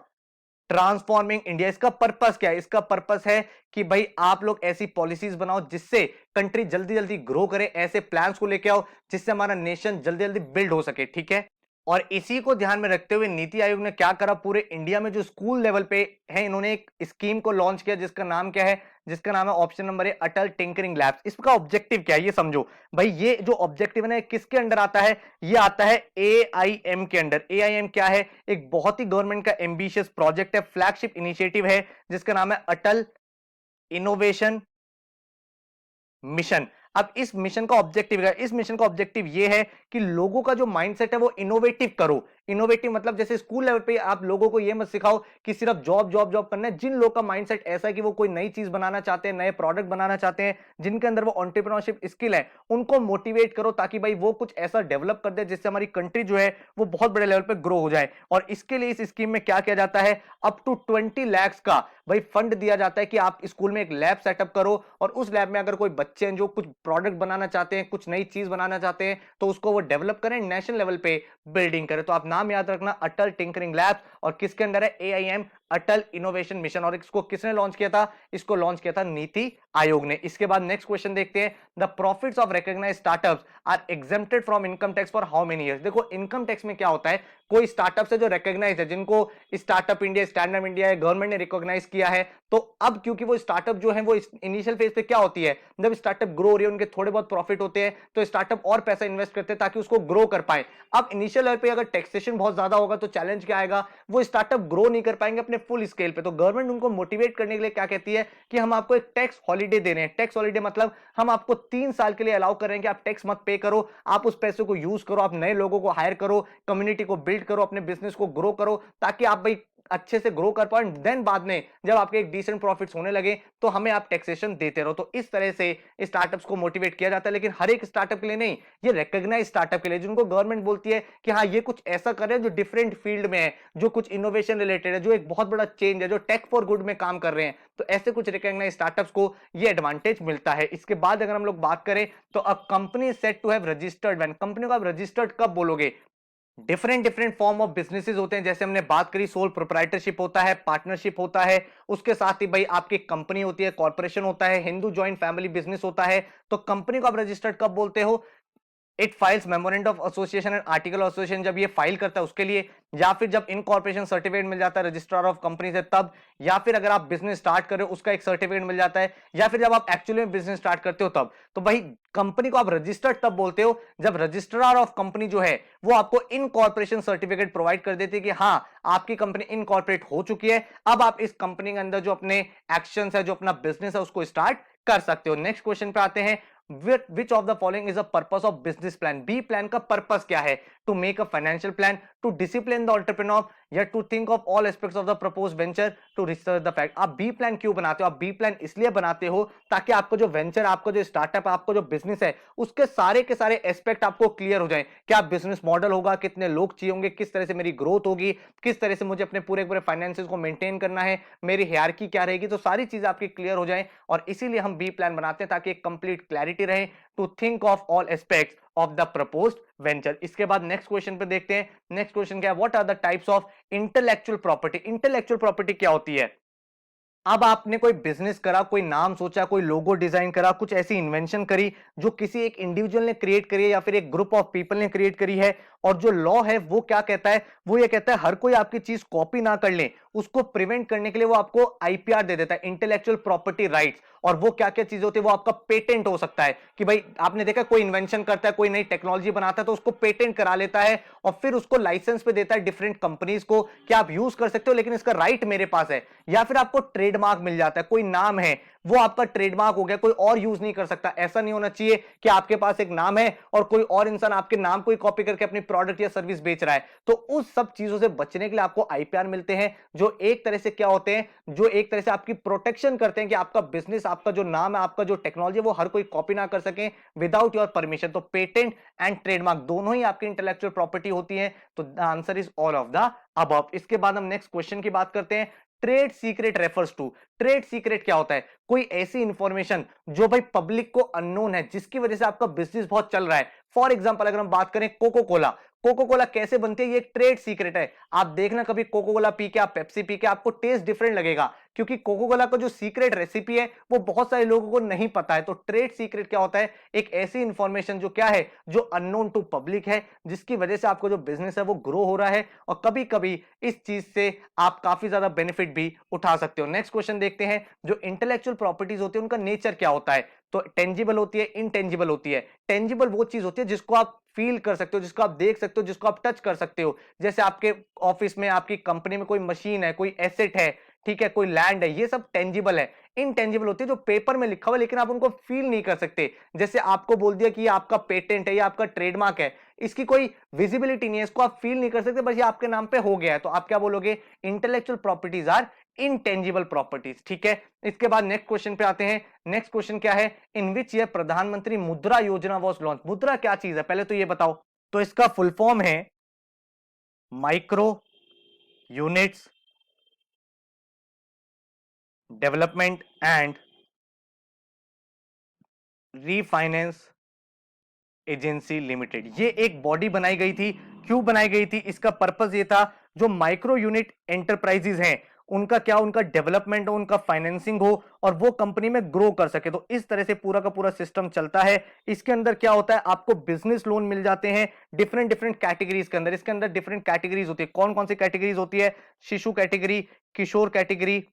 transforming India. इसका पर्पस क्या है, इसका पर्पस है कि भाई आप लोग ऐसी पॉलिसीज बनाओ जिससे कंट्री जल्दी जल्दी ग्रो करे, ऐसे प्लान्स को लेके आओ जिससे हमारा नेशन जल्दी जल्दी बिल्ड हो सके, ठीक है। और इसी को ध्यान में रखते हुए नीति आयोग ने क्या करा, पूरे इंडिया में जो स्कूल लेवल पे है, इन्होंने एक स्कीम को लॉन्च किया जिसका नाम क्या है, जिसका नाम है option number A, Atal tinkering labs. इसका ऑब्जेक्टिव क्या है ये समझो भाई। ये जो ऑब्जेक्टिव है ना, किसके अंडर आता है, ये आता है एआईएम के अंडर। एआईएम क्या है, एक बहुत ही गवर्नमेंट का एम्बिशियस प्रोजेक्ट है, फ्लैगशिप इनिशिएटिव है, जिसका नाम है अटल इनोवेशन मिशन। अब इस मिशन का ऑब्जेक्टिव है, इस मिशन का ऑब्जेक्टिव ये है कि लोगों का जो माइंडसेट है वो इनोवेटिव करो। इनोवेटिव मतलब जैसे स्कूल लेवल पे आप लोगों को ये मत सिखाओ कि सिर्फ जॉब जॉब जॉब करना है। जिन लोगों का माइंडसेट ऐसा है कि वो कोई नई चीज बनाना चाहते हैं, नए प्रोडक्ट बनाना चाहते हैं, जिनके अंदर वो एंटरप्रेन्योरशिप स्किल है, उनको मोटिवेट करो, ताकि भाई वो कुछ ऐसा डेवलप कर दे जिससे हमारी कंट्री जो है वो बहुत बड़े लेवल पे ग्रो हो जाए। और इसके लिए इस स्कीम में क्या किया जाता है, अप टू 20 लाख का भाई फंड दिया जाता है कि आप स्कूल में एक लैब सेटअप करो, और उस लैब में अगर कोई बच्चे हैं जो कुछ प्रोडक्ट बनाना चाहते हैं, कुछ नई चीज बनाना चाहते हैं, तो उसको वो डेवलप करें, नेशनल लेवल पे बिल्डिंग करें। तो आप नाम याद रखना, अटल टिंकरिंग लैब्स, और किसके अंदर है, एआईएम, अटल इनोवेशन मिशन। और इसको किसने लॉन्च किया था, इसको लॉन्च किया था नीति आयोग ने। इसके बाद नेक्स्ट क्वेश्चन देखते हैं, the profits of recognised startups are exempted from income tax for how many years. देखो इनकम टैक्स में क्या होता है, कोई स्टार्टअप है जो रिकॉग्नाइज है, जिनको स्टार्टअप इंडिया, स्टैंडअप इंडिया है, गवर्नमेंट ने रिकॉग्नाइज किया है, तो अब क्योंकि वो स्टार्टअप जो है वो इनिशियल फेज पे क्या होती है, जब स्टार्टअप ग्रो हो रही है, उनके थोड़े बहुत प्रॉफिट होते हैं, तो स्टार्टअप और पैसा इन्वेस्ट करते हैं ताकि उसको ग्रो कर पाए। अब इनिशियल लेवल पे अगर टैक्सेशन बहुत ज्यादा होगा तो चैलेंज क्या आएगा, वो स्टार्टअप ग्रो नहीं कर पाएंगे अपने फुल स्केल पे। तो गवर्नमेंट उनको मोटिवेट करने के लिए क्या कहती है कि हम आपको एक टैक्स हॉलीडे दे रहे हैं। टैक्स हॉलीडे मतलब हम आपको 3 साल के लिए अलाउ कर रहे हैं कि आप टैक्स मत पे करो, आप उस पैसे को यूज करो, आप नए लोगों को हायर करो, कम्युनिटी को बिल्ड करो, अपने बिजनेस को ग्रो करो, ताकि आप भाई अच्छे से ग्रो कर पाए। देन बाद में जब आपके एक डिसेंट प्रॉफिट्स होने लगे तो हमें आप टैक्सेशन देते रहो। तो इस तरह से स्टार्टअप्स को मोटिवेट किया जाता है, लेकिन हर एक स्टार्टअप के लिए नहीं, ये रिकॉग्नाइज स्टार्टअप के लिए, जिनको गवर्नमेंट बोलती है कि हाँ ये कुछ ऐसा कर रहे हैं जो डिफरेंट फील्ड में है, जो कुछ इनोवेशन रिलेटेड है, जो एक बहुत बड़ा चेंज है, जो टेक फॉर गुड में काम कर रहे हैं। तो ऐसे कुछ रिकॉग्नाइज स्टार्टअप्स को ये एडवांटेज मिलता है। इसके बाद अगर हम लोग बात करें तो a company set to have registered when, company को आप रजिस्टर्ड कब बोलोगे, different different form of businesses होते हैं, जैसे हमने बात करी सोल प्रोप्राइटरशिप होता है, पार्टनरशिप होता है, उसके साथ ही भाई आपकी कंपनी होती है, कॉर्पोरेशन होता है, हिंदू जॉइंट फैमिली बिजनेस होता है। तो कंपनी को आप रजिस्टर्ड कब बोलते हो, it files memorandum of association and article of association, जब ये फाइल करता है उसके लिए, या फिर जब इनकॉर्पोरेशन सर्टिफिकेट मिल जाता है रजिस्ट्रार ऑफ कंपनी से तब, या फिर अगर आप बिजनेस स्टार्ट कर रहे हो उसका एक सर्टिफिकेट मिल जाता है, या फिर जब आप एक्चुअली में बिजनेस स्टार्ट करते हो तब। तो भाई कंपनी को आप रजिस्टर्ड तब बोलते हो जब रजिस्ट्रार ऑफ कंपनी जो है वो आपको इनकॉर्पोरेशन सर्टिफिकेट प्रोवाइड कर देती है कि हाँ आपकी कंपनी इनकॉर्पोरेट हो चुकी है, अब आप इस कंपनी के अंदर जो अपने एक्शंस है, जो अपना बिजनेस है उसको स्टार्ट कर सकते हो। नेक्स्ट क्वेश्चन पे आते हैं, which of the following is a purpose of business plan? B plan का पर्पस क्या है? To make a financial plan, to discipline the entrepreneur, या to think of all aspects of the proposed venture, to research the fact। आप B plan क्यों बनाते हो? आप B plan इसलिए बनाते हो ताकि आपको जो वेंचर, आपको जो स्टार्टअप, आपको जो बिजनेस है उसके सारे के सारे एस्पेक्ट आपको क्लियर हो जाए। क्या बिजनेस मॉडल होगा, कितने लोग चाहिए होंगे, किस तरह से मेरी ग्रोथ होगी, किस तरह से मुझे अपने पूरे पूरे फाइनेंसेस को मेंटेन करना है, मेरी हायरार्की क्या रहेगी, तो सारी चीजें आपकी क्लियर हो जाए। और इसीलिए हम बी प्लान बनाते हैं ताकि एक कंप्लीट क्लैरिटी रहे, to think of all aspects of the proposed venture. इसके बाद नेक्स्ट क्वेश्चन पे देखते हैं। नेक्स्ट क्वेश्चन क्या है? What are the types of intellectual property? Intellectual property क्या होती है? अब आपने कोई बिजनेस करा, कोई नाम सोचा, कोई लोगो डिजाइन करा, कुछ ऐसी इन्वेंशन करी जो किसी एक इंडिविजुअल ने क्रिएट करी है या फिर एक ग्रुप ऑफ पीपल ने क्रिएट करी है, और जो लॉ है वो क्या कहता है? वो ये कहता है हर कोई आपकी चीज कॉपी ना कर ले, उसको प्रिवेंट करने के लिए वो आपको आईपीआर दे देता है, इंटेलेक्चुअल प्रॉपर्टी राइट्स। और वो क्या क्या चीजें होती है? वो आपका पेटेंट हो सकता है कि भाई आपने देखा कोई इन्वेंशन करता है, कोई नई टेक्नोलॉजी बनाता है तो उसको पेटेंट करा लेता है और फिर उसको लाइसेंस पे देता है डिफरेंट कंपनीज को कि आप यूज कर सकते हो लेकिन इसका राइट मेरे पास है। या फिर आपको ट्रेडमार्क मिल जाता है, कोई नाम है वो आपका ट्रेडमार्क हो गया, कोई और यूज नहीं कर सकता। ऐसा नहीं होना चाहिए कि आपके पास एक नाम है और कोई और इंसान आपके नाम को ही कॉपी करके अपनी प्रोडक्ट या सर्विस बेच रहा है। तो उस सब चीजों से बचने के लिए आपको आईपीआर मिलते हैं, जो एक तरह से क्या होते हैं, जो एक तरह से आपकी प्रोटेक्शन करते हैं कि आपका बिजनेस, आपका जो नाम है, आपका जो टेक्नोलॉजी है वो हर कोई कॉपी ना कर सके विदाउट योर परमिशन। तो पेटेंट एंड ट्रेडमार्क दोनों ही आपकी इंटेलेक्चुअल प्रॉपर्टी होती है। तो the answer is all of the above. इसके बाद हम नेक्स्ट क्वेश्चन की बात करते हैं। Trade secret refers to, trade secret क्या होता है? कोई ऐसी इंफॉर्मेशन जो भाई पब्लिक को अननोन है, जिसकी वजह से आपका बिजनेस बहुत चल रहा है। फॉर एग्जांपल अगर हम बात करें कोको कोला, कोको कोला कैसे बनती है, ये ट्रेड सीक्रेट है। आप देखना कभी कोको कोला पी के, आप पेप्सी पी के, आपको टेस्ट डिफरेंट लगेगा क्योंकि कोको कोला का जो सीक्रेट रेसिपी है वो बहुत सारे लोगों को नहीं पता है। तो ट्रेड सीक्रेट क्या होता है? एक ऐसी इंफॉर्मेशन जो क्या है, जो अननोन टू पब्लिक है, जिसकी वजह से आपको जो बिजनेस है वो ग्रो हो रहा है और कभी कभी इस चीज से आप काफी ज्यादा बेनिफिट भी उठा सकते हो। नेक्स्ट क्वेश्चन देखते हैं। जो इंटेलेक्चुअल प्रॉपर्टीज होती है उनका नेचर क्या होता है? तो टेंजिबल होती है, इनटेंजिबल होती है। टेंजिबल वो चीज होती है जिसको आप फील कर सकते हो, जिसको आप देख सकते हो, जिसको आप टच कर सकते हो। जैसे आपके ऑफिस में, आपकी कंपनी में कोई मशीन है, कोई एसेट है, ठीक है, कोई लैंड है, ये सब टेंजिबल है। इनटेंजिबल होती है जो पेपर में लिखा हुआ लेकिन आप उनको फील नहीं कर सकते। जैसे आपको बोल दिया कि ये आपका पेटेंट है, ये आपका ट्रेडमार्क है, इसकी कोई विजिबिलिटी नहीं है, इसको आप फील नहीं कर सकते, बस ये आपके नाम पे हो गया है। तो आप क्या बोलोगे? Intellectual properties are intangible properties. ठीक है, इसके बाद नेक्स्ट क्वेश्चन पे आते हैं। नेक्स्ट क्वेश्चन क्या है? इन विच ईयर प्रधानमंत्री मुद्रा योजना वॉज लॉन्च? मुद्रा क्या चीज है पहले तो ये बताओ। तो इसका फुल फॉर्म है micro units development and refinance agency limited. ये एक बॉडी बनाई गई थी। क्यों बनाई गई थी? इसका पर्पस ये था जो माइक्रो यूनिट एंटरप्राइजेज हैं उनका क्या, उनका डेवलपमेंट हो, उनका फाइनेंसिंग हो और वो कंपनी में ग्रो कर सके। तो इस तरह से पूरा का पूरा सिस्टम चलता है। इसके अंदर क्या होता है? आपको बिजनेस लोन मिल जाते हैं डिफरेंट डिफरेंट कैटेगरीज के अंदर। इसके अंदर डिफरेंट कैटेगरीज होती है। कौन कौन सी कैटेगरीज होती है? शिशु कैटेगरी, किशोर कैटेगरी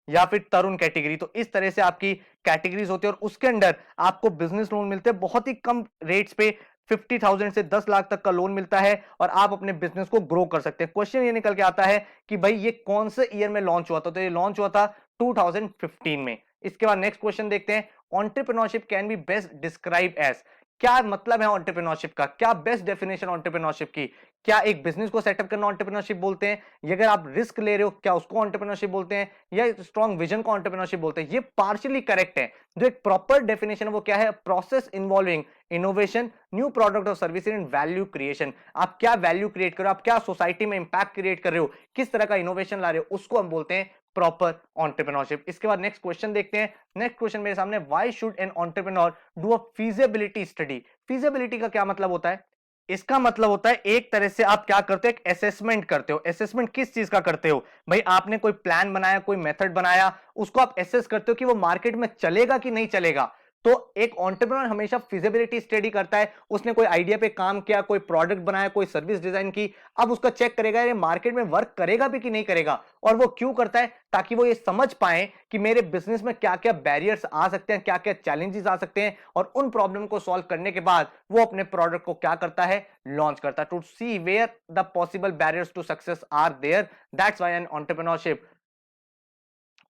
या फिर तरुण कैटेगरी। तो इस तरह से आपकी कैटेगरीज होती है और उसके अंदर आपको बिजनेस लोन मिलते हैं बहुत ही कम रेट्स पे। 50,000 से 10 लाख तक का लोन मिलता है और आप अपने बिजनेस को ग्रो कर सकते हैं। क्वेश्चन ये निकल के आता है कि भाई ये कौन से ईयर में लॉन्च हुआ था? तो ये लॉन्च हुआ था 2015 में। इसके बाद नेक्स्ट क्वेश्चन देखते हैं। Entrepreneurship can be best describe as, क्या मतलब है एंटरप्रेन्योरशिप का? क्या बेस्ट डेफिनेशन एंटरप्रेन्योरशिप की? क्या एक बिजनेस को सेटअप करना एंटरप्रेन्योरशिप बोलते हैं, या अगर आप रिस्क ले रहे हो क्या उसको एंटरप्रेन्योरशिप बोलते हैं, या स्ट्रॉन्ग विजन को एंटरप्रेन्योरशिप बोलते हैं? ये पार्शियली करेक्ट है। जो एक प्रॉपर डेफिनेशन है वो क्या है? Process involving innovation, new product और सर्विस एंड वैल्यू क्रिएशन। आप क्या वैल्यू क्रिएट कर रहे हो, आप क्या सोसाइटी में इंपैक्ट क्रिएट कर रहे हो, किस तरह का इनोवेशन ला रहे हो, उसको हम बोलते हैं प्रॉपर एंटरप्रेन्योरशिप। इसके बाद नेक्स्ट क्वेश्चन देखते हैं। नेक्स्ट क्वेश्चन मेरे सामने, why should an entrepreneur do a feasibility study? Feasibility का क्या मतलब होता है? इसका मतलब होता है एक तरह से आप क्या करते हो? एक असेसमेंट करते हो। असेसमेंट किस चीज का करते हो? भाई आपने कोई प्लान बनाया, कोई मेथड बनाया, उसको आप असेस करते हो कि वो मार्केट में चलेगा कि नहीं चलेगा। तो एक एंटरप्रेन्योर हमेशा फिजिबिलिटी स्टडी करता है, उसने कोई आइडिया पे काम किया, कोई प्रोडक्ट बनाया, कोई सर्विस डिजाइन की, अब उसका चेक करेगा ये मार्केट में वर्क करेगा भी कि नहीं करेगा। और वो क्यों करता है? ताकि वो ये समझ पाए कि मेरे बिजनेस में क्या क्या बैरियर्स आ सकते हैं, क्या क्या चैलेंजेस आ सकते हैं, और उन प्रॉब्लम को सॉल्व करने के बाद वो अपने प्रोडक्ट को क्या करता है, लॉन्च करता है, to see where the possible barriers to success are there. That's why an entrepreneurship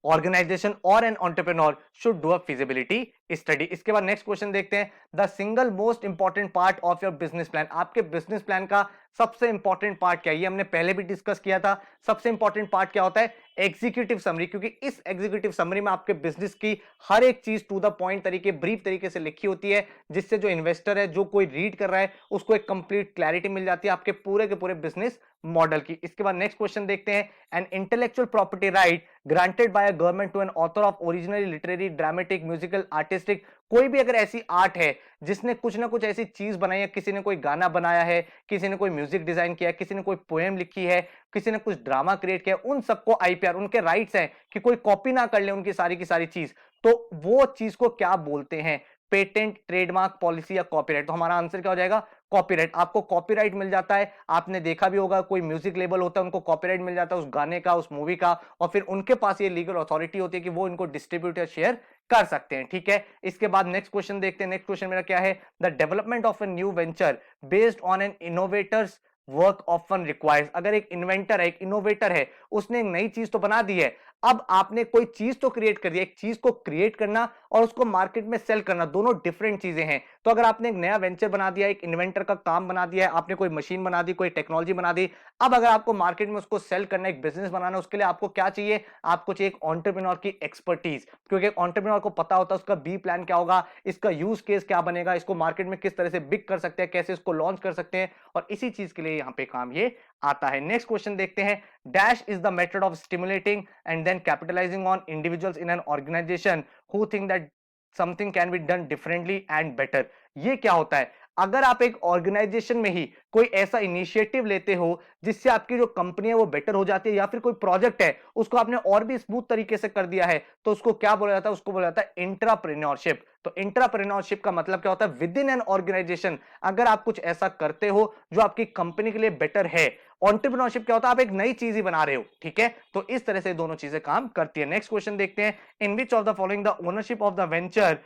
organisation और an entrepreneur should do a feasibility study. इसके बाद नेक्स्ट क्वेश्चन देखते हैं, the single most important part of your business plan. आपके business plan का सबसे important part क्या है? ये हमने पहले भी डिस्कस किया था। सबसे इंपॉर्टेंट पार्ट क्या होता है? एग्जीक्यूटिव समरी, क्योंकि इस एग्जीक्यूटिव समरी में आपके बिजनेस की हर एक चीज टू द पॉइंट तरीके, ब्रीफ तरीके से लिखी होती है, जिससे जो इन्वेस्टर है, जो कोई रीड कर रहा है, उसको एक कंप्लीट क्लैरिटी मिल जाती है आपके पूरे के पूरे बिजनेस मॉडल की। इसके बाद नेक्स्ट क्वेश्चन देखते हैं, an intellectual property right granted by a government to an author of originally literary, dramatic, musical, artistic, कोई भी अगर ऐसी आर्ट है जिसने कुछ ना कुछ ऐसी चीज बनाई है, किसी ने कोई गाना बनाया है, किसी ने कोई म्यूजिक डिजाइन किया है, किसी ने कोई पोएम लिखी है, किसी ने कुछ ड्रामा क्रिएट किया, उन सबको आईपीआर, उनके राइट्स हैं कि कोई कॉपी ना कर ले उनकी सारी की सारी चीज, तो वो चीज को क्या बोलते हैं? पेटेंट, ट्रेडमार्क, पॉलिसी या कॉपीराइट। तो हमारा आंसर क्या हो जाएगा? कॉपीराइट। आपको कॉपीराइट मिल जाता है, आपने देखा भी होगा कोई म्यूजिक लेबल होता है, उनको कॉपीराइट मिल जाता है उस गाने का, उस मूवी का, और फिर उनके पास ये लीगल अथॉरिटी होती है कि वो इनको डिस्ट्रीब्यूट या शेयर कर सकते हैं। ठीक है, इसके बाद नेक्स्ट क्वेश्चन देखते हैं। नेक्स्ट क्वेश्चन मेरा क्या है? The development of a new venture based on an innovators work often requires. अगर एक इन्वेंटर है, एक इनोवेटर है, उसने एक नई चीज तो बना दी है, अब आपने कोई चीज तो क्रिएट कर दी, एक चीज को क्रिएट करना और उसको मार्केट में सेल करना दोनों डिफरेंट चीजें हैं। तो अगर आपने एक नया वेंचर बना दिया, एक इन्वेंटर का काम बना दिया है, आपने कोई मशीन बना दी, कोई टेक्नोलॉजी बना दी, अब अगर आपको मार्केट में उसको सेल करना, एक बिजनेस बनाना, उसके लिए आपको क्या चाहिए? आपको चाहिए एक एंटरप्रेन्योर की एक्सपर्टीज, क्योंकि एक एंटरप्रेन्योर को पता होता है उसका बी प्लान क्या होगा, इसका यूज केस क्या बनेगा, इसको मार्केट में किस तरह से बिग कर सकते हैं, कैसे इसको लॉन्च कर सकते हैं, और इसी चीज के लिए यहां पे काम ये आता है। नेक्स्ट क्वेश्चन देखते हैं, dash is the method of stimulating and then capitalising on individuals in an organisation who think that something can be done differently and better. ये क्या होता है? अगर आप एक ऑर्गेनाइजेशन में ही कोई ऐसा इनिशिएटिव लेते हो जिससे आपकी जो कंपनी है वो बेटर हो जाती है, या फिर कोई प्रोजेक्ट है उसको आपने और भी स्मूथ तरीके से कर दिया है, तो उसको क्या बोला जाता है? उसको बोला जाता है इंट्राप्रेन्योरशिप। तो इंट्राप्रेन्योरशिप का मतलब क्या होता है? विद इन एन ऑर्गेनाइजेशन अगर आप कुछ ऐसा करते हो जो आपकी कंपनी के लिए बेटर है। एंटरप्रेन्योरशिप क्या होता है? आप एक नई चीज ही बना रहे हो। ठीक है, तो इस तरह से दोनों चीजें काम करती है। नेक्स्ट क्वेश्चन देखते हैं, in which of the following the ownership of the venture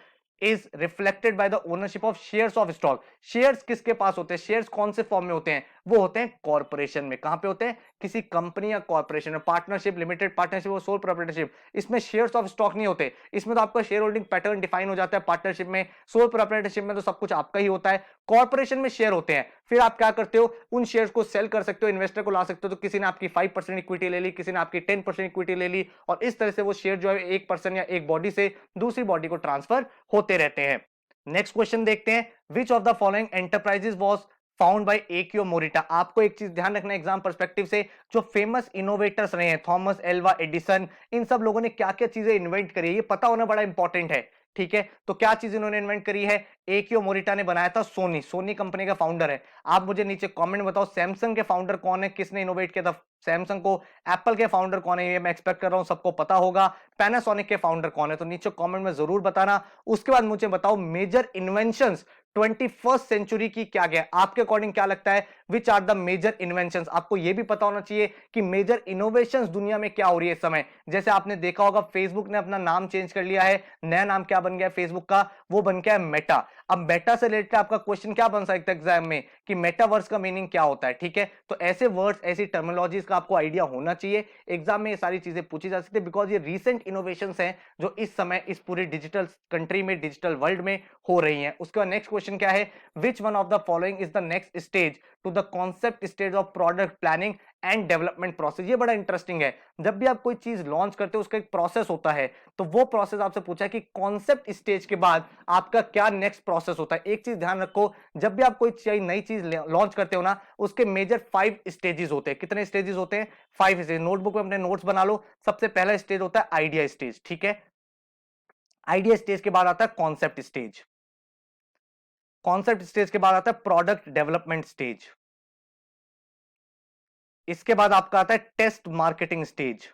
is reflected by the ownership of shares of stock. Shares किसके पास होते हैं? शेयर्स कौन से फॉर्म में होते हैं? वो होते हैं कॉर्पोरेशन में। कहां पे होते हैं? किसी कंपनी या कॉर्पोरेशन में। पार्टनरशिप, लिमिटेड पार्टनरशिप और सोल प्रोप्राइटरशिप, इसमें शेयर्स ऑफ स्टॉक नहीं होते। इसमें तो आपका शेयर होल्डिंग पैटर्न डिफाइन हो जाता है। पार्टनरशिप में, सोल प्रोप्राइटरशिप में तो सब कुछ आपका ही होता है। कॉर्पोरेशन में शेयर होते हैं, फिर आप क्या करते हो? उन शेयर्स को सेल कर सकते हो, इन्वेस्टर को ला सकते हो। तो किसी ने आपकी 5% इक्विटी ले ली, किसी ने आपकी 10% इक्विटी ले ली, और इस तरह से वो शेयर जो है एक पर्सन या एक बॉडी से दूसरी बॉडी को ट्रांसफर होते रहते हैं। नेक्स्ट क्वेश्चन देखते हैं, which of the following enterprises was found by Akio Morita. आपको एक चीज ध्यान रखना एग्जाम पर्सपेक्टिव से, जो फेमस इनोवेटर्स रहे हैं, थॉमस एल्वा एडिसन, इन सब लोगों ने क्या क्या चीजें इन्वेंट करी है, ये पता होना बड़ा इंपॉर्टेंट है। ठीक है, तो क्या चीज इन्होंने इन्वेंट करी है? एकियो मोरिटा ने बनाया था सोनी। सोनी कंपनी का फाउंडर है। आप मुझे नीचे कमेंट बताओ, सैमसंग के फाउंडर कौन है, किसने इनोवेट किया था सैमसंग को? एप्पल के फाउंडर कौन है? ये मैं एक्सपेक्ट कर रहा हूं सबको पता होगा। पैनासोनिक के फाउंडर कौन है? तो नीचे कमेंट में जरूर बताना। उसके बाद मुझे बताओ, मेजर इन्वेंशंस 21st सेंचुरी की क्या क्या? आपके अकॉर्डिंग क्या लगता है? Which are the major inventions? आपको यह भी पता होना चाहिए कि मेजर इनोवेशंस दुनिया में क्या हो रही है इस समय। जैसे आपने देखा होगा, फेसबुक ने अपना नाम चेंज कर लिया है। नया नाम क्या बन गया फेसबुक का? वो बन गया है मेटा। अब मेटा से रिलेटेड आपका क्वेश्चन क्या बन सकता है एग्जाम में, कि मेटावर्स का मीनिंग क्या होता है? ठीक है, तो ऐसे वर्ड्स, ऐसी टर्मिनोलॉजीज का आपको आइडिया होना चाहिए। एग्जाम में ये सारी चीजें पूछी जा सकती है, बिकॉज ये रीसेंट इनोवेशंस हैं जो इस समय इस पूरी डिजिटल कंट्री में, डिजिटल वर्ल्ड में हो रही हैं। उसके बाद नेक्स्ट क्वेश्चन क्या है, which one of the following is the next stage to the concept stage of product planning and development process? ये बड़ा इंटरेस्टिंग है। जब भी आप कोई चीज लॉन्च करते हो उसका एक प्रोसेस होता है, तो वो प्रोसेस आपसे पूछा है कि कॉन्सेप्ट स्टेज के बाद आपका क्या नेक्स्ट प्रोसेस होता है। एक चीज ध्यान रखो, जब भी आप कोई नई चीज लॉन्च करते हो ना, उसके मेजर 5 स्टेजेस होते हैं। कितने स्टेजेस होते हैं? 5 स्टेज। नोटबुक में अपने नोट्स बना लो। सबसे पहला स्टेज होता है आइडिया स्टेज। ठीक है, आइडिया स्टेज के बाद आता है कॉन्सेप्ट स्टेज। कॉन्सेप्ट स्टेज के बाद आता है प्रोडक्ट डेवलपमेंट स्टेज। इसके बाद आपका आता है टेस्ट मार्केटिंग स्टेज।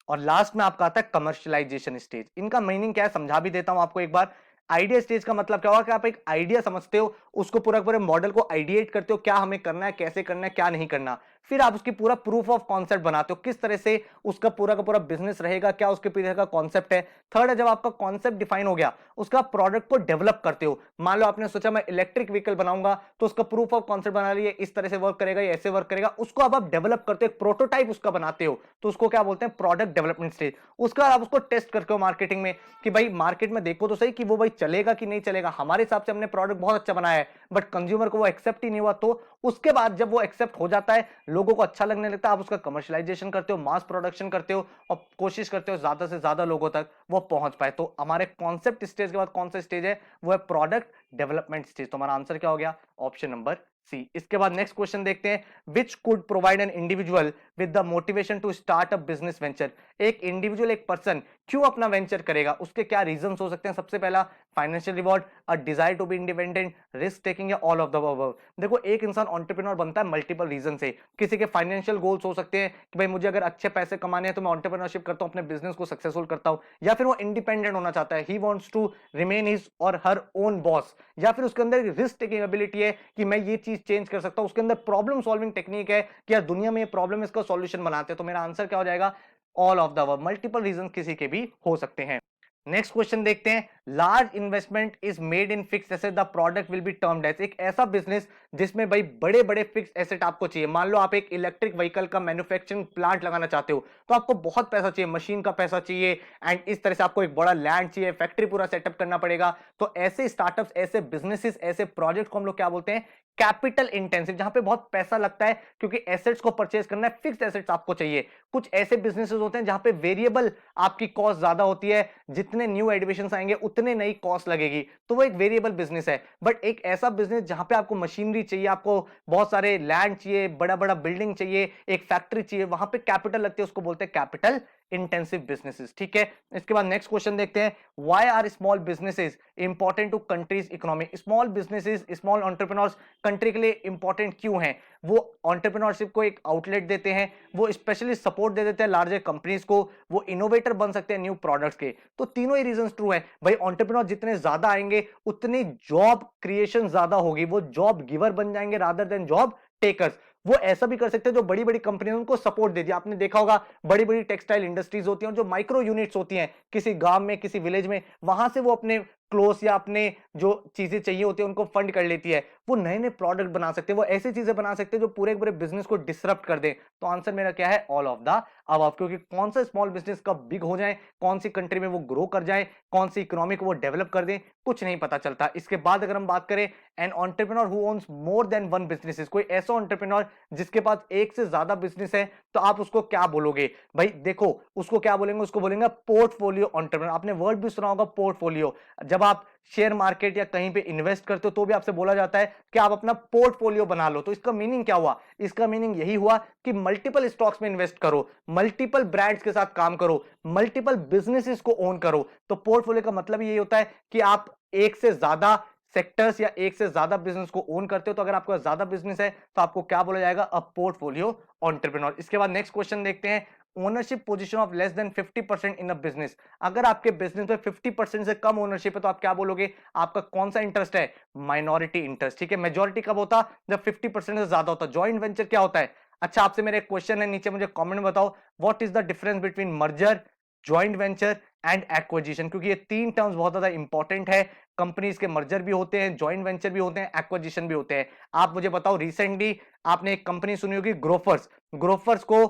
और लास्ट में आपका आता है कमर्शियलाइजेशन स्टेज। इनका मीनिंग क्या है समझा भी देता हूं आपको एक बार। आइडिया स्टेज का मतलब क्या होगा कि आप एक आइडिया समझते हो, उसको पूरा पूरे मॉडल को आइडिएट करते हो, क्या हमें करना है, कैसे करना है, क्या नहीं करना। फिर आप उसकी पूरा प्रूफ ऑफ कॉन्सेप्ट बनाते हो, किस तरह से उसका पूरा का पूरा बिजनेस रहेगा, क्या उसके पीछे का कॉन्सेप्ट है। थर्ड है, जब आपका कॉन्सेप्ट डिफाइन हो गया, उसका प्रोडक्ट को डेवलप करते हो। मान लो आपने सोचा मैं इलेक्ट्रिक व्हीकल बनाऊंगा, तो उसका प्रूफ ऑफ कॉन्सेप्ट बना लिए, इस तरह से वर्क करेगा, ये ऐसे वर्क करेगा, उसको अब आप डेवलप करते हो, एक प्रोटोटाइप उसका बनाते हो, तो उसको क्या बोलते हैं, प्रोडक्ट डेवलपमेंट स्टेज। उसका आप उसको टेस्ट करते हो मार्केटिंग में, कि भाई मार्केट में देखो तो सही कि वो भाई चलेगा कि नहीं चलेगा। हमारे हिसाब से हमने प्रोडक्ट बहुत अच्छा बनाया है, बट कंज्यूमर को वो एक्सेप्ट ही नहीं हुआ। तो उसके बाद जब वो एक्सेप्ट हो जाता है, लोगों को अच्छा लगने लगता है, आप उसका कमर्शियलाइजेशन करते हो, मास प्रोडक्शन करते हो, और कोशिश करते हो ज्यादा से ज्यादा लोगों तक वो पहुंच पाए। तो हमारे कॉन्सेप्ट स्टेज के बाद कौन सा स्टेज है, वो है प्रोडक्ट डेवलपमेंट स्टेज। तो हमारा आंसर क्या हो गया, ऑप्शन नंबर सी। इसके बाद नेक्स्ट क्वेश्चन देखते हैं, which could provide an individual with the motivation to start a business venture. एक इंडिविजुअल, एक पर्सन क्यों अपना वेंचर करेगा, उसके क्या रीजंस हो सकते हैं। सबसे पहला, financial reward, a desire to be independent, risk taking, या ऑल ऑफ द अबव। देखो, एक इंसान एंटरप्रेन्योर बनता है मल्टीपल रीजन से। किसी के फाइनेंशियल गोल्स हो सकते हैं कि भाई मुझे अगर अच्छे पैसे कमाने हैं तो मैं एंटरप्रेन्योरशिप करता हूं, अपने बिजनेस को सक्सेसफुल करता हूं। या फिर वो इंडिपेंडेंट होना चाहता है, he wants to remain his or her own boss. या फिर उसके अंदर रिस्क टेकिंग एबिलिटी है कि मैं ये चीज चेंज कर सकता हूं, उसके अंदर प्रॉब्लम सॉल्विंग टेक्निक है कि यार दुनिया में ये प्रॉब्लम, इसका सॉल्यूशन बनाते हैं। तो मेरा आंसर क्या हो जाएगा, all of the above. Multiple reason किसी के भी हो सकते हैं। नेक्स्ट क्वेश्चन देखते हैं, large investment is made in fix asset, the product will be termed as. एक ऐसा बिजनेस जिसमें भाई बड़े बड़े फिक्स एसेट आपको चाहिए। मान लो आप एक इलेक्ट्रिक व्हीकल का मैन्युफैक्चरिंग प्लांट लगाना चाहते हो, तो आपको बहुत पैसा चाहिए, मशीन का पैसा चाहिए, एंड इस तरह से आपको एक बड़ा लैंड चाहिए, फैक्ट्री पूरा सेटअप करना पड़ेगा। तो ऐसे स्टार्टअप्स, ऐसे बिजनेसेस, ऐसे प्रोजेक्ट को हम लोग क्या बोलते हैं, कैपिटल इंटेंसिव, जहां पे बहुत पैसा लगता है, क्योंकि एसेट्स को परचेज करना है, फिक्स एसेट्स आपको चाहिए। कुछ ऐसे बिजनेसेस होते हैं जहां पे वेरिएबल आपकी कॉस्ट ज्यादा होती है, जितने न्यू एडिशन आएंगे उतने नई कॉस्ट लगेगी, तो वो एक वेरिएबल बिजनेस है। बट एक ऐसा बिजनेस जहां पे आपको मशीनरी चाहिए, आपको बहुत सारे लैंड चाहिए, बड़ा बड़ा बिल्डिंग चाहिए, एक फैक्ट्री चाहिए, वहां पे कैपिटल लगती है, उसको बोलते हैं कैपिटल इंटेंसिव बिजनेसेस। ठीक है, इसके बाद नेक्स्ट क्वेश्चन देखते हैं, why are small businesses important to country's economy. Small businesses, small entrepreneurs country के लिए इंपॉर्टेंट क्यों हैं। वो एंटरप्रेन्योरशिप को एक आउटलेट देते हैं, वो स्पेशली सपोर्ट दे देते हैं लार्जर कंपनीज को, वो इनोवेटर बन सकते हैं न्यू प्रोडक्ट्स के। तो तीनों ही रीजंस ट्रू है भाई। एंटरप्रेन्योर जितने ज्यादा आएंगे, उतनी जॉब क्रिएशन ज्यादा होगी, वो जॉब गिवर बन जाएंगे रादर देन जॉब टेकर्स। वो ऐसा भी कर सकते हैं, जो बड़ी बड़ी कंपनियां उनको सपोर्ट दे दिया। आपने देखा होगा, बड़ी बड़ी टेक्सटाइल इंडस्ट्रीज होती हैं, जो माइक्रो यूनिट्स होती हैं किसी गांव में, किसी विलेज में, वहां से वो अपने क्लोथ या अपने जो चीजें चाहिए होती है उनको फंड कर लेती है। वो नए नए प्रोडक्ट बना सकते हैं, वो ऐसी चीजें बना सकते हैं जो पूरे पूरे बिजनेस को डिसरप्ट कर दे। तो आंसर मेरा क्या है, ऑल ऑफ द अबव। क्योंकि कौन सा स्मॉल बिजनेस कब बिग हो जाए, कौन सी कंट्री में वो ग्रो कर जाए, कौन सी इकोनॉमी को वो डेवलप कर दे, कुछ नहीं पता चलता। इसके बाद अगर हम बात करें, an entrepreneur who owns more than one businesses, कोई ऐसा एंटरप्रेन्योर जिसके पास एक से ज्यादा बिजनेस है, तो आप उसको क्या बोलोगे भाई। देखो, उसको क्या बोलेंगे, उसको बोलेंगे पोर्टफोलियो एंटरप्रेन्योर। आपने वर्ड भी सुना होगा, पोर्टफोलियो। जब आप शेयर मार्केट या कहीं पे इन्वेस्ट करते हो, तो भी आपसे बोला जाता है कि आप अपना पोर्टफोलियो बना लो। तो इसका मीनिंग क्या हुआ, इसका मीनिंग यही हुआ कि मल्टीपल स्टॉक्स में इन्वेस्ट करो, मल्टीपल ब्रांड्स के साथ काम करो, मल्टीपल बिजनेसेस को ओन करो। तो पोर्टफोलियो का मतलब यही होता है कि आप एक से ज्यादा सेक्टर्स या एक से ज्यादा बिजनेस को ओन करते हो। तो अगर आपका ज्यादा बिजनेस है, तो आपको क्या बोला जाएगा, अ पोर्टफोलियो एंटरप्रेन्योर। इसके बाद नेक्स्ट क्वेश्चन देखते हैं, ownership position of less than 50% in a business. अगर आपके बिजनेस में 50% से कम ओनरशिप है, तो आप क्या बोलोगे, आपका कौन सा इंटरेस्ट है, माइनॉरिटी इंटरेस्ट। ठीक है, मेजॉरिटी कब होता, जब 50% से ज्यादा होता। जॉइंट वेंचर क्या होता है। अच्छा, आपसे मेरा एक क्वेश्चन है, नीचे मुझे कमेंट में बताओ, what is the difference between merger, joint venture and acquisition. क्योंकि ये तीन टर्म्स बहुत ज्यादा इंपॉर्टेंट है। कंपनीज के मर्जर भी होते हैं, ज्वाइंट वेंचर भी होते हैं, एक्विजिशन भी होते हैं। आप मुझे बताओ, रिसेंटली आपने एक कंपनी सुनी होगी, ग्रोफर्स। ग्रोफर्स को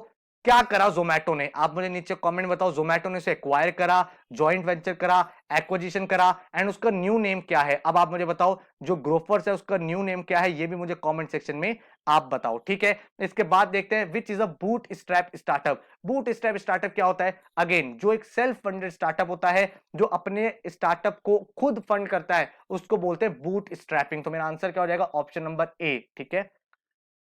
क्या करा जोमैटो ने, आप मुझे नीचे कमेंट बताओ। जोमैटो ने उसे एक्वायर करा, ज्वाइंट वेंचर करा, एक्विजिशन करा, एंड उसका न्यू नेम क्या है। अब आप मुझे बताओ, जो ग्रोफर्स है उसका न्यू नेम क्या है, ये भी मुझे कमेंट सेक्शन में आप बताओ। ठीक है, इसके बाद देखते हैं, which is a boot strap startup. Boot strap startup क्या होता है, अगेन जो एक सेल्फ फंडेड स्टार्टअप होता है, जो अपने स्टार्टअप को खुद फंड करता है, उसको बोलते हैं बूट स्ट्रैपिंग। तो मेरा आंसर क्या हो जाएगा, ऑप्शन नंबर ए। ठीक है,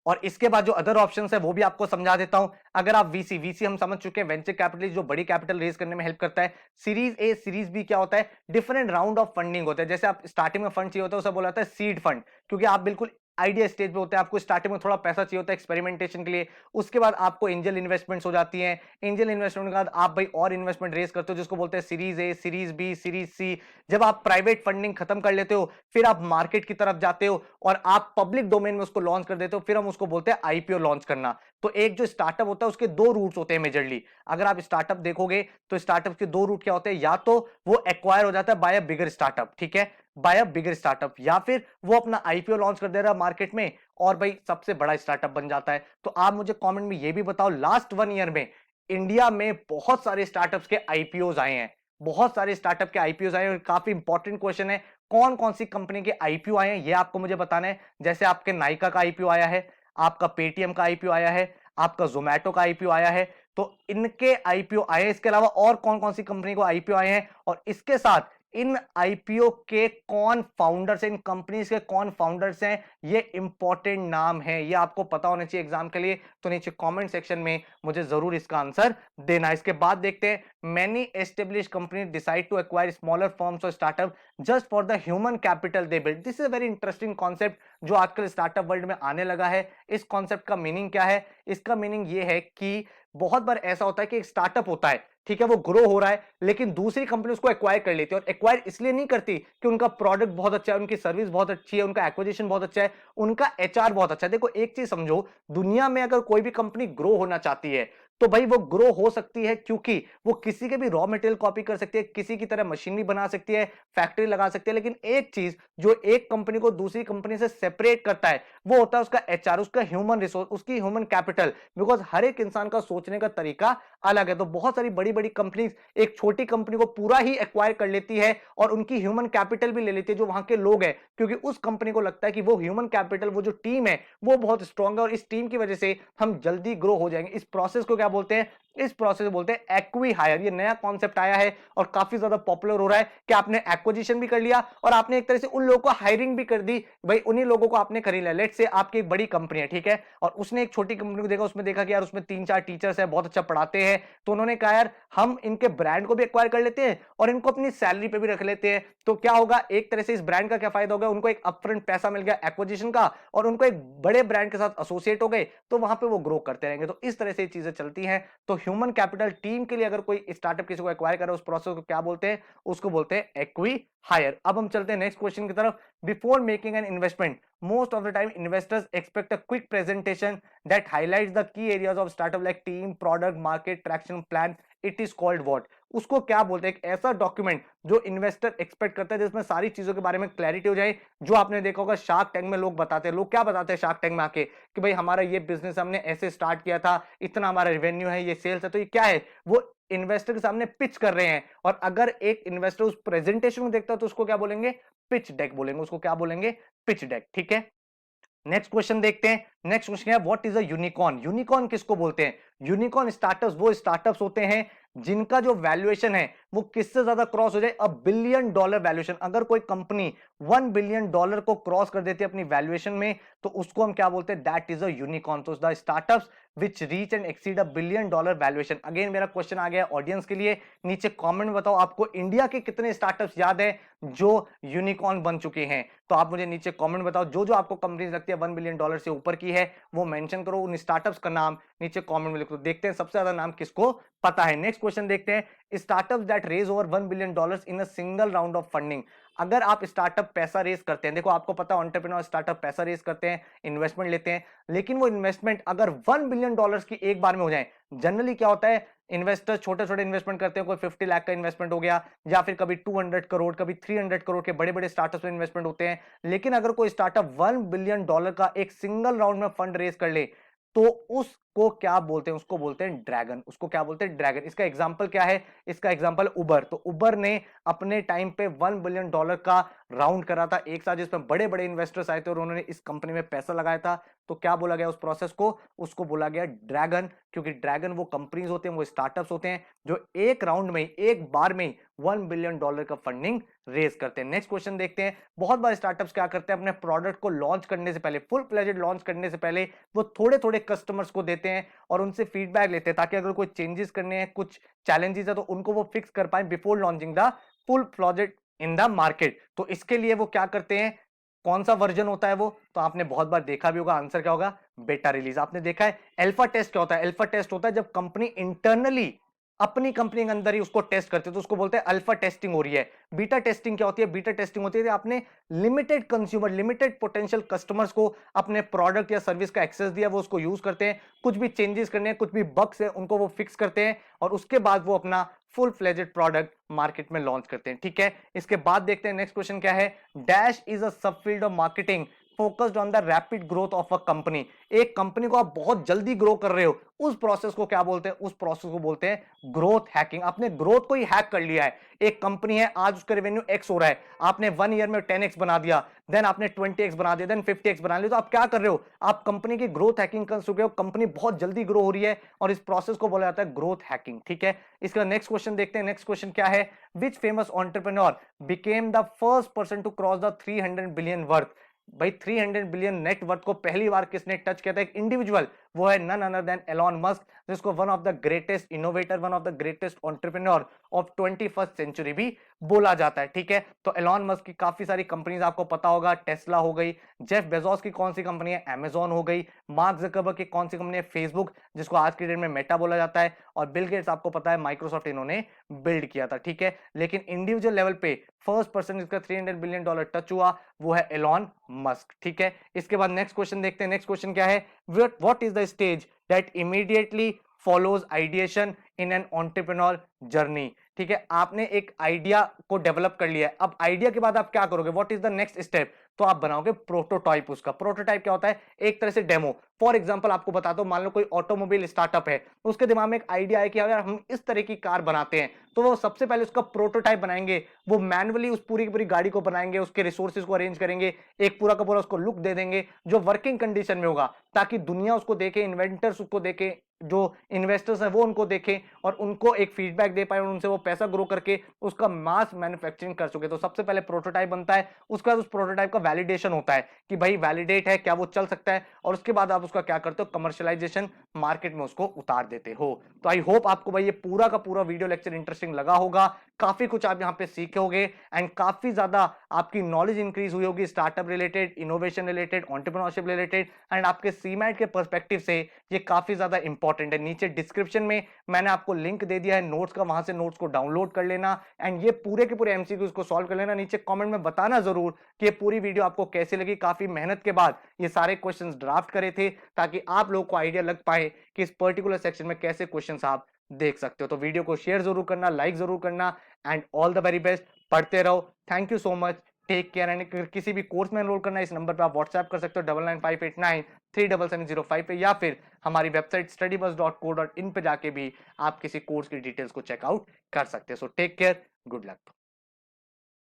और इसके बाद जो अदर ऑप्शन है वो भी आपको समझा देता हूं। अगर आप वीसी, वीसी हम समझ चुके हैं, वेंचर कैपिटलिस्ट, जो बड़ी कैपिटल रेज करने में हेल्प करता है। सीरीज ए, सीरीज बी क्या होता है, डिफरेंट राउंड ऑफ फंडिंग होता है। जैसे आप स्टार्टिंग में फंड चाहिए होता है, उसे बोला जाता है सीड फंड, क्योंकि आप बिल्कुल आइडिया स्टेज पे होते हैं, आपको स्टार्टिंग में थोड़ा पैसा चाहिए होता है एक्सपेरिमेंटेशन के लिए। उसके बाद आपको एंजल इन्वेस्टमेंट्स हो जाती हैं। एंजल इन्वेस्टमेंट के बाद आप भाई और इन्वेस्टमेंट रेज करते हो, जिसको बोलते हैं series A, series B, series C. जब आप प्राइवेट फंडिंग खत्म कर लेते हो, फिर आप मार्केट की तरफ जाते हो और आप पब्लिक डोमेन में उसको लॉन्च कर देते हो, फिर हम उसको बोलते हैं आईपीओ लॉन्च करना। तो एक जो स्टार्टअप होता है उसके दो रूट्स होते हैं मेजरली। अगर आप स्टार्टअप देखोगे तो स्टार्टअप के दो रूट क्या होते हैं, या तो वो एक्वायर हो जाता है बाय अ बिगर स्टार्टअप, ठीक है, बाय अ बिगर स्टार्टअप, या फिर वो अपना आईपीओ लॉन्च कर दे रहा है मार्केट में और भाई सबसे बड़ा स्टार्टअप बन जाता है। तो आप मुझे कमेंट में ये भी बताओ, लास्ट 1 ईयर में इंडिया में बहुत सारे स्टार्टअप्स के आईपीओ आए हैं, बहुत सारे स्टार्टअप के आईपीओ आए हैं। और काफी इंपॉर्टेंट क्वेश्चन है, कौन कौन सी कंपनी के आईपीओ आए हैं ये आपको मुझे बताना है। जैसे आपके नाइका का आईपीओ आया है, आपका पेटीएम का आईपीओ आया है, आपका जोमेटो का आईपीओ आया है। तो इनके आईपीओ आए हैं, इसके अलावा और कौन कौन सी कंपनी को आईपीओ आए हैं, और इसके साथ इन आईपीओ के कौन फाउंडर्स हैं, इन कंपनीज के कौन फाउंडर्स हैं, ये इंपॉर्टेंट नाम है, ये आपको पता होना चाहिए एग्जाम के लिए। तो नीचे कमेंट सेक्शन में मुझे जरूर इसका आंसर देना। इसके बाद देखते हैं, many establish company decide to acquire smaller firms और startup just for the human capital they build. This is a very interesting concept जो आजकल स्टार्टअप वर्ल्ड में आने लगा है। इस कॉन्सेप्ट का मीनिंग क्या है? इसका मीनिंग ये है कि बहुत बार ऐसा होता है कि एक स्टार्टअप होता है, ठीक है, वो ग्रो हो रहा है, लेकिन दूसरी कंपनी उसको एक्वायर कर लेती है, और एक्वायर इसलिए नहीं करती कि उनका प्रोडक्ट बहुत अच्छा है, उनकी सर्विस बहुत अच्छी है, उनका एक्विजिशन बहुत अच्छा है, उनका एचआर बहुत अच्छा है। देखो एक चीज समझो, दुनिया में अगर कोई भी कंपनी ग्रो होना चाहती है तो भाई वो ग्रो हो सकती है क्योंकि वो किसी के भी रॉ मटेरियल कॉपी कर सकती है, किसी की तरह मशीनरी बना सकती है, फैक्ट्री लगा सकती है। लेकिन एक चीज जो एक कंपनी को दूसरी कंपनी से सेपरेट करता है वो होता है उसका एचआर, उसका ह्यूमन रिसोर्स, उसकी ह्यूमन कैपिटल। बिकॉज हर एक इंसान का सोचने का तरीका अलग है। तो बहुत सारी बड़ी बड़ी कंपनीज एक छोटी कंपनी को पूरा ही एक्वायर कर लेती है और उनकी ह्यूमन कैपिटल भी ले लेती है, जो वहां के लोग हैं, क्योंकि उस कंपनी को लगता है कि वो ह्यूमन कैपिटल, वो जो टीम है वो बहुत स्ट्रांग है और इस टीम की वजह से हम जल्दी ग्रो हो जाएंगे। इस प्रोसेस को क्या बोलते हैं? इस प्रोसेस को बोलते हैं एक्वी हायर। ये नया कॉन्सेप्ट आया है और काफी ज्यादा पॉपुलर हो रहा है कि आपने एक्विजिशन भी कर लिया और आपने एक तरह से उन लोगों को हायरिंग भी कर दी, भाई उन्हीं लोगों को आपने खरीद लिया। लेट्स से आपकी एक बड़ी कंपनी है, ठीक है, और उसने एक छोटी कंपनी को देखा, उसमें देखा कि यार उसमें 3-4 टीचर्स है, बहुत अच्छा पढ़ाते हैं, तो उन्होंने कहा यार हम इनके ब्रांड को भी एक्वायर कर लेते हैं और इनको अपनी सैलरी पे भी रख लेते हैं। तो क्या होगा, एक तरह से इस ब्रांड का क्या फायदा होगा, उनको एक अपफ्रंट पैसा मिल गया एक्विजिशन का, और उनको एक बड़े ब्रांड के साथ एसोसिएट हो गए, तो वहां पे वो ग्रो करते रहेंगे। तो इस तरह से चीजें चलती हैं। तो ह्यूमन कैपिटल टीम के लिए अगर कोई स्टार्टअप किसी को एक्वायर करे, उस प्रोसेस को क्या बोलते हैं? उसको बोलते हैं एक्वी हायर। अब हम चलते हैं नेक्स्ट क्वेश्चन की तरफ। Before making an investment, most of the time investors expect a quick presentation that highlights the key areas of startup like team, product, market, traction plan. It is called what? उसको क्या बोलते हैं? एक ऐसा document जो investor expect करता है जिसमें सारी चीजों के बारे में क्लैरिटी हो जाए। जो आपने देखा होगा शार्क टैंक में लोग बताते हैं, लोग क्या बताते हैं शार्क टैंक में आके कि भाई हमारा ये बिजनेस हमने ऐसे स्टार्ट किया था, इतना हमारा रेवेन्यू है, ये सेल्स है। तो ये क्या है? वो इन्वेस्टर के सामने पिच कर रहे हैं। और अगर एक इन्वेस्टर उस प्रेजेंटेशन को देखता है तो उसको क्या बोलेंगे? पिच डेक बोलेंगे। उसको क्या बोलेंगे? पिच डेक, ठीक है। नेक्स्ट क्वेश्चन देखते हैं। नेक्स्ट क्वेश्चन है what is a unicorn? Unicorn किसको बोलते हैं? यूनिकॉर्न स्टार्टअप्स वो स्टार्टअप्स होते हैं जिनका जो वैल्यूएशन है वो किससे ज्यादा क्रॉस हो जाए, $1 बिलियन वैल्यूएशन। अगर कोई कंपनी $1 बिलियन को क्रॉस कर देती है अपनी वैल्यूएशन में, तो उसको हम क्या बोलते हैं? That is a unicorn. तो the startups which reach and exceed $1 billion valuation. Again मेरा क्वेश्चन आ गया ऑडियंस के लिए, नीचे कमेंट में बताओ आपको इंडिया के कितने स्टार्टअप्स याद है जो यूनिकॉर्न बन चुके हैं। तो आप मुझे नीचे कमेंट बताओ, जो जो आपको कंपनी लगती है $1 बिलियन से ऊपर की है वो मेंशन करो, उन स्टार्टअप्स का नाम नीचे कमेंट में लिखो। देखते हैं सबसे ज्यादा नाम किसको पता है। नेक्स्ट क्वेश्चन देखते हैं, startups that raise over $1 billion in a single round of funding. अगर आप स्टार्टअप पैसा रेज करते हैं, देखो आपको पता है एंटरप्रेन्योर स्टार्टअप पैसा रेज करते हैं, इन्वेस्टमेंट लेते हैं, लेकिन वो इन्वेस्टमेंट अगर $1 बिलियन की एक बार में हो जाए, जनरली क्या होता है, इन्वेस्टर छोटे छोटे इन्वेस्टमेंट करते हैं, कोई 50 लाख का इन्वेस्टमेंट हो गया, या फिर कभी 200 करोड़, कभी 300 करोड़ के बड़े बड़े स्टार्टअप में इन्वेस्टमेंट होते हैं। लेकिन अगर कोई स्टार्टअप $1 बिलियन का एक सिंगल राउंड में फंड रेज कर ले, तो उसको क्या बोलते हैं? उसको बोलते हैं ड्रैगन। उसको क्या बोलते हैं? ड्रैगन। इसका एग्जांपल क्या है? इसका एग्जांपल उबर। तो उबर ने अपने टाइम पे $1 बिलियन का राउंड करा था एक साथ, जिसमें बड़े बड़े इन्वेस्टर्स आए थे और उन्होंने इस कंपनी में पैसा लगाया था। तो क्या बोला गया उस प्रोसेस को? उसको बोला गया ड्रैगन, क्योंकि ड्रैगन वो कंपनीज होते हैं, वो स्टार्टअप्स होते हैं जो एक राउंड में, एक बार में $1 बिलियन का फंडिंग रेज करते हैं। नेक्स्ट क्वेश्चन देखते हैं। बहुत बार स्टार्टअप्स क्या करते हैं, अपने प्रोडक्ट को लॉन्च करने से पहले, फुल फ्लेजेड लॉन्च करने से पहले वो थोड़े थोड़े कस्टमर्स को देते हैं और उनसे फीडबैक लेते हैं, ताकि अगर कोई चेंजेस करने हैं, कुछ चैलेंजेस है, तो उनको वो फिक्स कर पाए before launching the full project in the market. तो इसके लिए वो क्या करते हैं, कौन सा वर्जन होता है वो? तो आपने बहुत बार देखा भी होगा, आंसर क्या होगा? बेटा रिलीज। आपने देखा है अल्फा टेस्ट क्या होता है? अल्फा टेस्ट होता है जब कंपनी इंटरनली अपनी कंपनी के अंदर ही उसको टेस्ट करते हैं, तो उसको बोलते हैं अल्फा टेस्टिंग हो रही है। बीटा टेस्टिंग क्या होती है? बीटा टेस्टिंग होती है आपने limited consumer, limited potential customers को अपने प्रोडक्ट या सर्विस का एक्सेस दिया, वो उसको यूज करते हैं, कुछ भी चेंजेस करने हैं, कुछ भी बग्स है उनको वो फिक्स करते हैं और उसके बाद वो अपना फुल फ्लेजेड प्रोडक्ट मार्केट में लॉन्च करते हैं। ठीक है, इसके बाद देखते हैं नेक्स्ट क्वेश्चन क्या है। डैश इज अ सब field of marketing focused on the rapid growth of a company. एक कंपनी को आप बहुत जल्दी ग्रो कर रहे हो, उस प्रोसेस को क्या बोलते हैं? उस प्रोसेस को बोलते हैं ग्रोथ हैकिंग। आपने ग्रोथ को ही हैक कर लिया है। एक कंपनी है, आज उसका रेवेन्यू एक्स हो रहा है, आपने 1 ईयर में 10x बना दिया, देन आपने 20x बना दिया, देन 50x बना लिया, तो आप क्या कर रहे हो? आप कंपनी की ग्रोथ हैकिंग कर चुके हो। कंपनी बहुत जल्दी ग्रो हो रही है और इस प्रोसेस को बोला जाता है ग्रोथ हैकिंग। ठीक है, इसका नेक्स्ट क्वेश्चन देखते हैं। नेक्स्ट क्वेश्चन क्या है? Which famous entrepreneur became the first person to cross the 300 billion worth. भाई 300 बिलियन नेट वर्थ को पहली बार किसने टच किया था? एक इंडिविजुअल, वो है none other than Elon Musk, जिसको one of the greatest innovator, one of the greatest entrepreneur of 21st century भी बोला जाता है। ठीक है, तो एलॉन मस्क की काफी सारी कंपनीज आपको पता होगा, टेस्ला हो गई, जेफ बेजोस की कौन सी कंपनी है? अमेजॉन हो गई, मार्क जकरबर्ग की कौन सी कंपनी है? फेसबुक, जिसको आज की डेट में मेटा बोला जाता है, और बिल गेट्स आपको पता है माइक्रोसॉफ्ट इन्होंने बिल्ड किया था। ठीक है, लेकिन इंडिविजुअल लेवल पे फर्स्ट पर्सन जिसका $300 बिलियन टच हुआ वो है एलॉन मस्क। ठीक है, इसके बाद नेक्स्ट क्वेश्चन देखते हैं। नेक्स्ट क्वेश्चन क्या है? What is the stage that immediately follows ideation in an entrepreneur journey. ठीक है, आपने एक आइडिया को डेवलप कर लिया है, अब आइडिया के बाद आप क्या करोगे? What is the next step? तो आप बनाओगे प्रोटोटाइप। उसका प्रोटोटाइप क्या होता है? एक तरह से डेमो। फॉर एग्जांपल आपको बताता हूं, मान लो कोई ऑटोमोबाइल स्टार्टअप है, उसके दिमाग में एक आइडिया है कि अगर हम इस तरह की कार बनाते हैं, तो वो सबसे पहले उसका प्रोटोटाइप बनाएंगे, वो मैन्युअली उस पूरी की पूरी गाड़ी को बनाएंगे, उसके रिसोर्सेज को अरेंज करेंगे, एक पूरा का पूरा उसको लुक दे देंगे जो वर्किंग कंडीशन में होगा, ताकि दुनिया उसको देखे, इन्वेंटर्स उसको देखे, जो इन्वेस्टर्स हैं वो उनको देखें और उनको एक फीडबैक दे पाए और उनसे वो पैसा ग्रो करके उसका मास मैन्युफैक्चरिंग कर सके। तो सबसे पहले प्रोटोटाइप बनता है, उसके बाद उस प्रोटोटाइप का वैलिडेशन होता है कि भाई वैलिडेट है, क्या वो चल सकता है, और उसके बाद आप उसका क्या करते हो? कमर्शियलाइजेशन, मार्केट में उसको उतार देते हो। तो आई होप आपको भाई ये पूरा का पूरा वीडियो लेक्चर इंटरेस्टिंग लगा होगा, काफी कुछ आप यहाँ पे सीखे होगे एंड काफी ज्यादा आपकी नॉलेज इंक्रीज हुई होगी startup related, innovation related, entrepreneurship related, and आपके सीमैट के पर्सपेक्टिव से ये काफी ज्यादा इंपॉर्टेंट है। नीचे डिस्क्रिप्शन में मैंने आपको लिंक दे दिया है नोट्स का, वहां से नोट्स को डाउनलोड कर लेना एंड ये पूरे के पूरे एमसीक्यूज को सॉल्व कर लेना। नीचे कमेंट में बताना जरूर कि ये पूरी वीडियो आपको कैसी लगी। काफी मेहनत के बाद ये सारे क्वेश्चंस ड्राफ्ट करे थे ताकि आप लोगों को आइडिया लग पाए कि इस पर्टिकुलर सेक्शन में कैसे क्वेश्चंस आप देख सकते हो। तो वीडियो को शेयर जरूर करना, लाइक जरूर करना and all the very best. पढ़ते रहो। Thank you so much. Take care. And किसी भी कोर्स में एनरोल करना है, इस नंबर पे आप व्हाट्सएप कर सकते हो 9958937705 पे, या फिर हमारी वेबसाइट studybus.co.in पे जाके भी आप किसी कोर्स की डिटेल्स को चेकआउट कर सकते हैं। So take care, good luck.